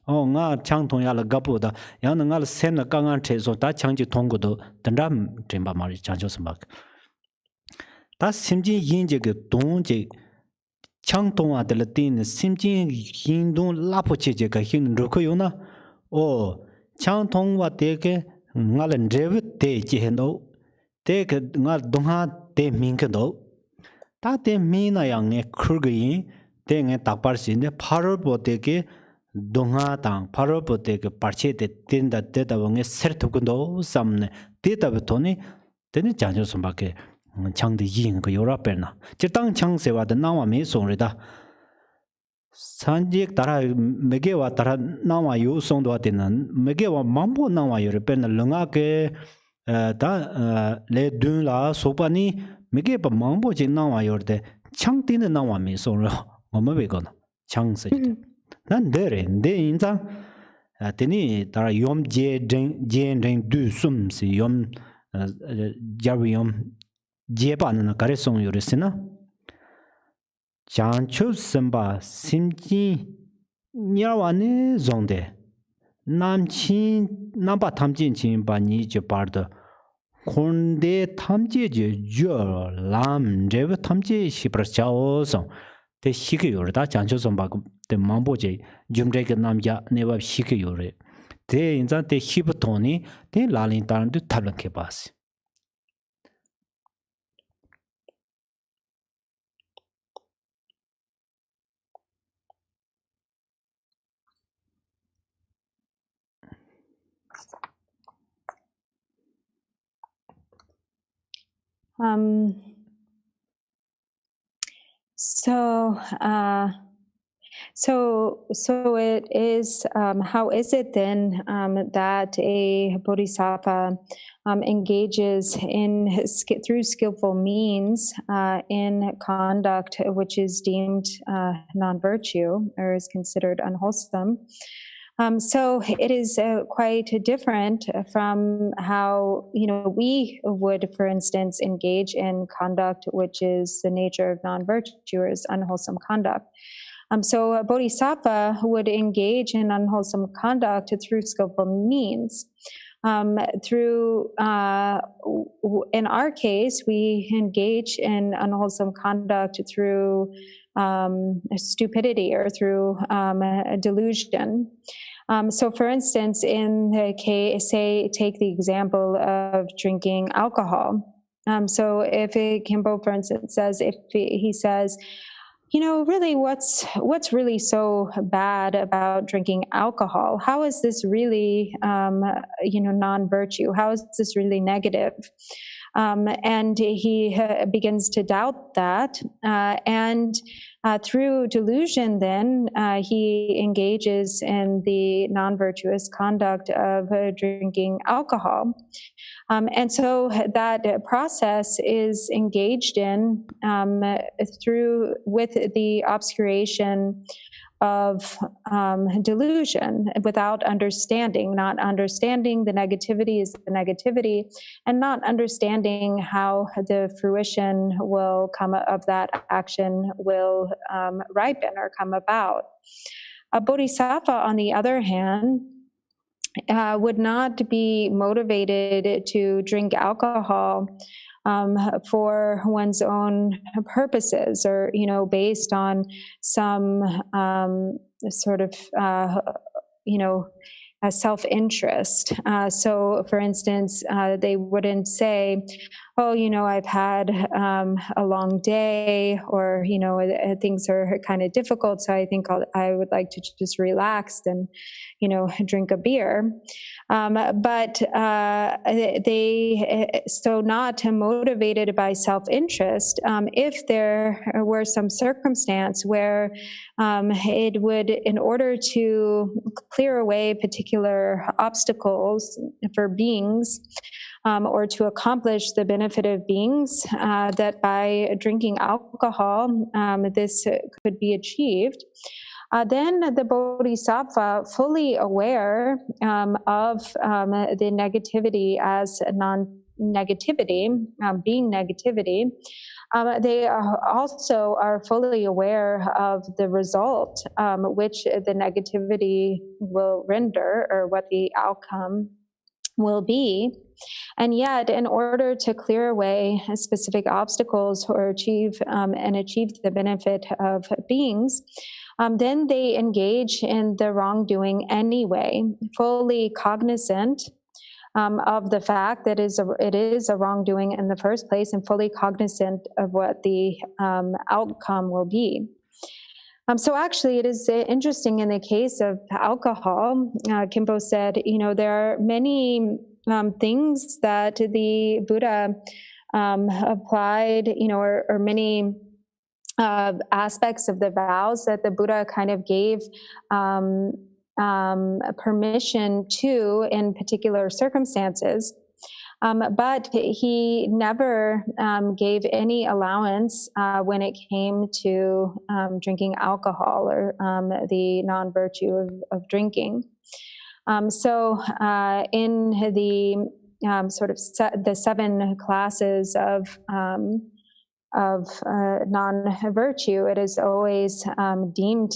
o nga chang tong ya la gapo da ya nga la sen la kangan che so ta chang ji tong go do dandam tremba mari chancho samba ta simji yin je ge dong je chang tong a de la tin simji yin dong la po che je ga hin ro ko yo na o chang tong wa de ge nga la rev de je hen do de ge nga dong ha de min ge do ta de min na yang ne khur ge yin de nge tak par sin de phar bo de ge dong ha tang phar bo de ge par che de tin da de da nge ser thuk do sam ne de da to ni de ni jang jo sum ba ge chang de yin ge yo ra per na je tang chang se wa de na wa me song re da 산직 따라 메게와 따라 나와 요송도 되는 메게와 mambo 나와 요르 pen 렁아게 다 레dun라 소바니 메게바 mambo 진 나와 요르데 창티는 나와 메송로 뭐메베거나 창세 난 데레 데 인장 데니 따라 염제 젠 두 숨시 염 자위엄 제바는 가레송 요르스나 Chancho samba simji nyarwane zonde namchin namba tamjin chin ba ni je barda konde tamje je jo lam rev tamje shipra chao song te shike yorda chancho samba te mambo je jumre ke nam ya neba shike yore te inza te hib toni te lalin tan de tablan ke bas So it is. How is it then that a bodhisattva engages through skillful means in conduct which is deemed non-virtue or is considered unwholesome? So it is quite different from how we would, for instance, engage in conduct which is the nature of non-virtue or is unwholesome conduct. So a bodhisattva would engage in unwholesome conduct through skillful means. In our case, we engage in unwholesome conduct through stupidity or through delusion. So for instance, in the case, take the example of drinking alcohol. So if Khenpo, for instance, he says, really, what's really so bad about drinking alcohol? How is this really, non-virtue? How is this really negative? And he begins to doubt that. And through delusion, then, he engages in the non-virtuous conduct of drinking alcohol. And so that process is engaged in with the obscuration of delusion without understanding, not understanding the negativity is the negativity, and not understanding how the fruition will come of that action will ripen or come about. A bodhisattva, on the other hand, would not be motivated to drink alcohol for one's own purposes or, based on some sort of, a self-interest. So, for instance, they wouldn't say, oh, I've had a long day, or, things are kind of difficult, so I think I would like to just relax and, drink a beer. But so not motivated by self-interest, if there were some circumstance where it would, in order to clear away particular obstacles for beings, or to accomplish the benefit of beings, that by drinking alcohol, this could be achieved. Then the bodhisattva, fully aware of the negativity as non-negativity, being negativity, they also are fully aware of the result which the negativity will render, or what the outcome will be. And yet, in order to clear away specific obstacles or achieve the benefit of beings, then they engage in the wrongdoing anyway, fully cognizant of the fact that it is a wrongdoing in the first place, and fully cognizant of what the outcome will be. So actually, it is interesting in the case of alcohol. Khenpo said, there are many things that the Buddha applied, or many aspects of the vows that the Buddha kind of gave permission to in particular circumstances. But he never gave any allowance when it came to drinking alcohol or the non-virtue of drinking. So in the sort of the 7 classes of non-virtue, it is always deemed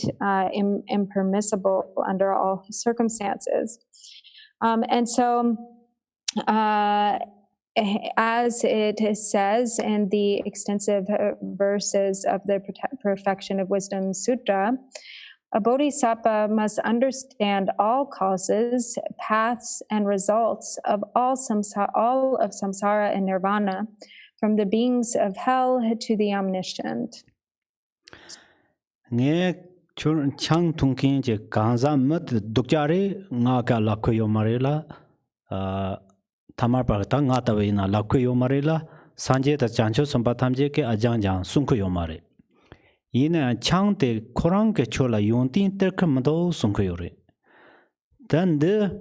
impermissible under all circumstances. And so, as it says in the extensive verses of the Perfection of Wisdom Sutra, a bodhisattva must understand all causes, paths, and results of all of samsara and nirvana, from the beings of hell to the omniscient. Chang Tungkin je Ganza Mut Dukjari, Naka Lakuyo Marilla, Tamar Parta, Natavina, Lakuyo Marilla, Sanje, the Chancho Sampatamje, Ajang, Sunkuyo Mari. Ina Chang de Korang Chola Yuntin Terkamado Sunkuyori. Then the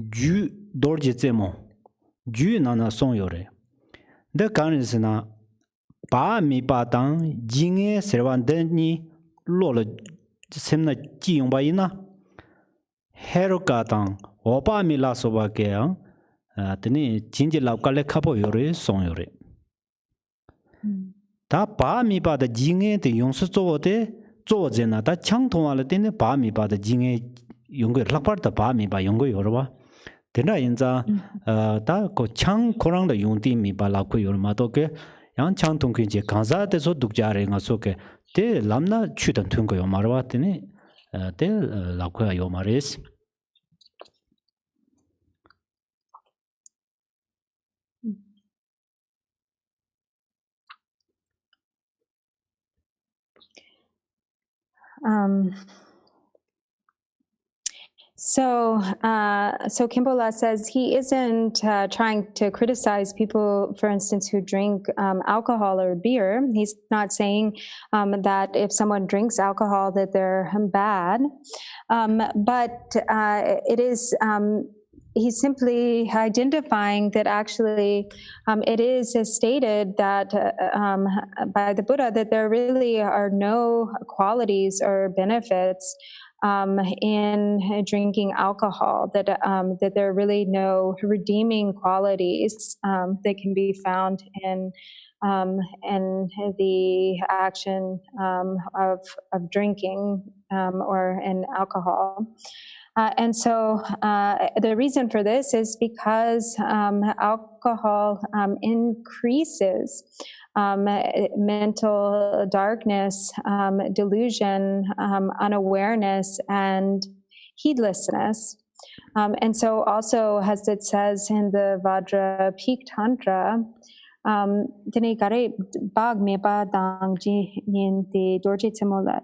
Ju Dorjizemo, Ju Nana Sonyore. The Kanisana Ba Mi Ba Dang, Jinge Servandeni, Lola Semna Jiumbaina Herukatang, Opa Mila Sobake, Tini Jinji Lapkale Kapo Yuri, Song Yuri. Ta Pa Mi Ba the Jinge, the Yongsu Zote, Zozena, that Chang Tongalatine, Pa Mi Ba the Jinge, Younger Lapart, the Pa Mi Ba Yongo Yoruba. Tena Inza, Ta Ko Chang Korang the Yunti Mi Ba Laku Yormatoke, Yang Chang Tongkinji, Kanza, the So Dukjaring Asoke, Te Lamna Chutan Tungo Yomarwatini, Te Lakua Yomaris. So Khenpo says he isn't trying to criticize people, for instance, who drink alcohol or beer. He's not saying that if someone drinks alcohol that they're bad, but it is. He's simply identifying that actually it is stated that by the Buddha that there really are no qualities or benefits in drinking alcohol, that there are really no redeeming qualities that can be found in the action of drinking or in alcohol. And so the reason for this is because alcohol increases mental darkness, delusion, unawareness, and heedlessness. And so also, as it says in the Vajra Peak Tantra, tene kare bag me pa dang ji nin te dorje tsemola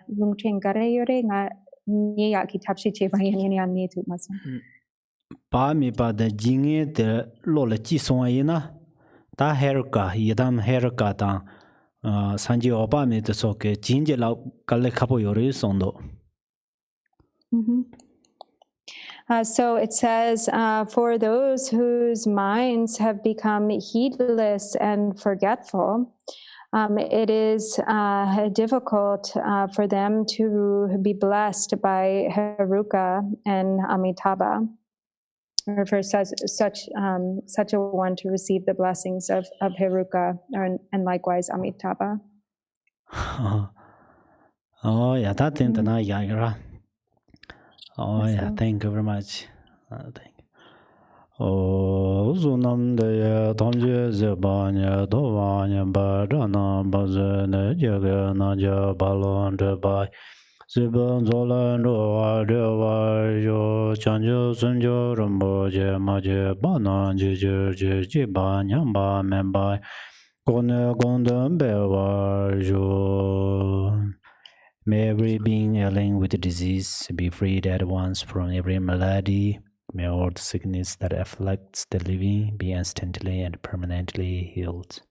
lung chen kare yore nga nye ya ki tapshi che ba yin yan ne tu mas. Pa mi pa da jinge de lo la chi song yina ta herka yidam herka ta sanji opa me de so ke jinje la kale khapo yore sondo. So it says, for those whose minds have become heedless and forgetful, it is difficult for them to be blessed by Heruka and Amitabha, or for such a one to receive the blessings of Heruka and likewise Amitabha. Oh yeah, that thing na yagra. Oh yeah, thank you very much. Thank you. Oh, Zunam de Tomje Zebanya, Dovanya, Badana, Bazene, Jaga, Naja, Balon, Debai, Ziban, Zolan, Roa, Deva, Jo, Chanjo, Sunjo, Rumbo, Jemaje, Bana, Jijur, Jiban, Yamba, Membai, Gone, Gondam, Bewa, Jo. May every being ailing with disease be freed at once from every malady. May all the sickness that afflicts the living be instantly and permanently healed.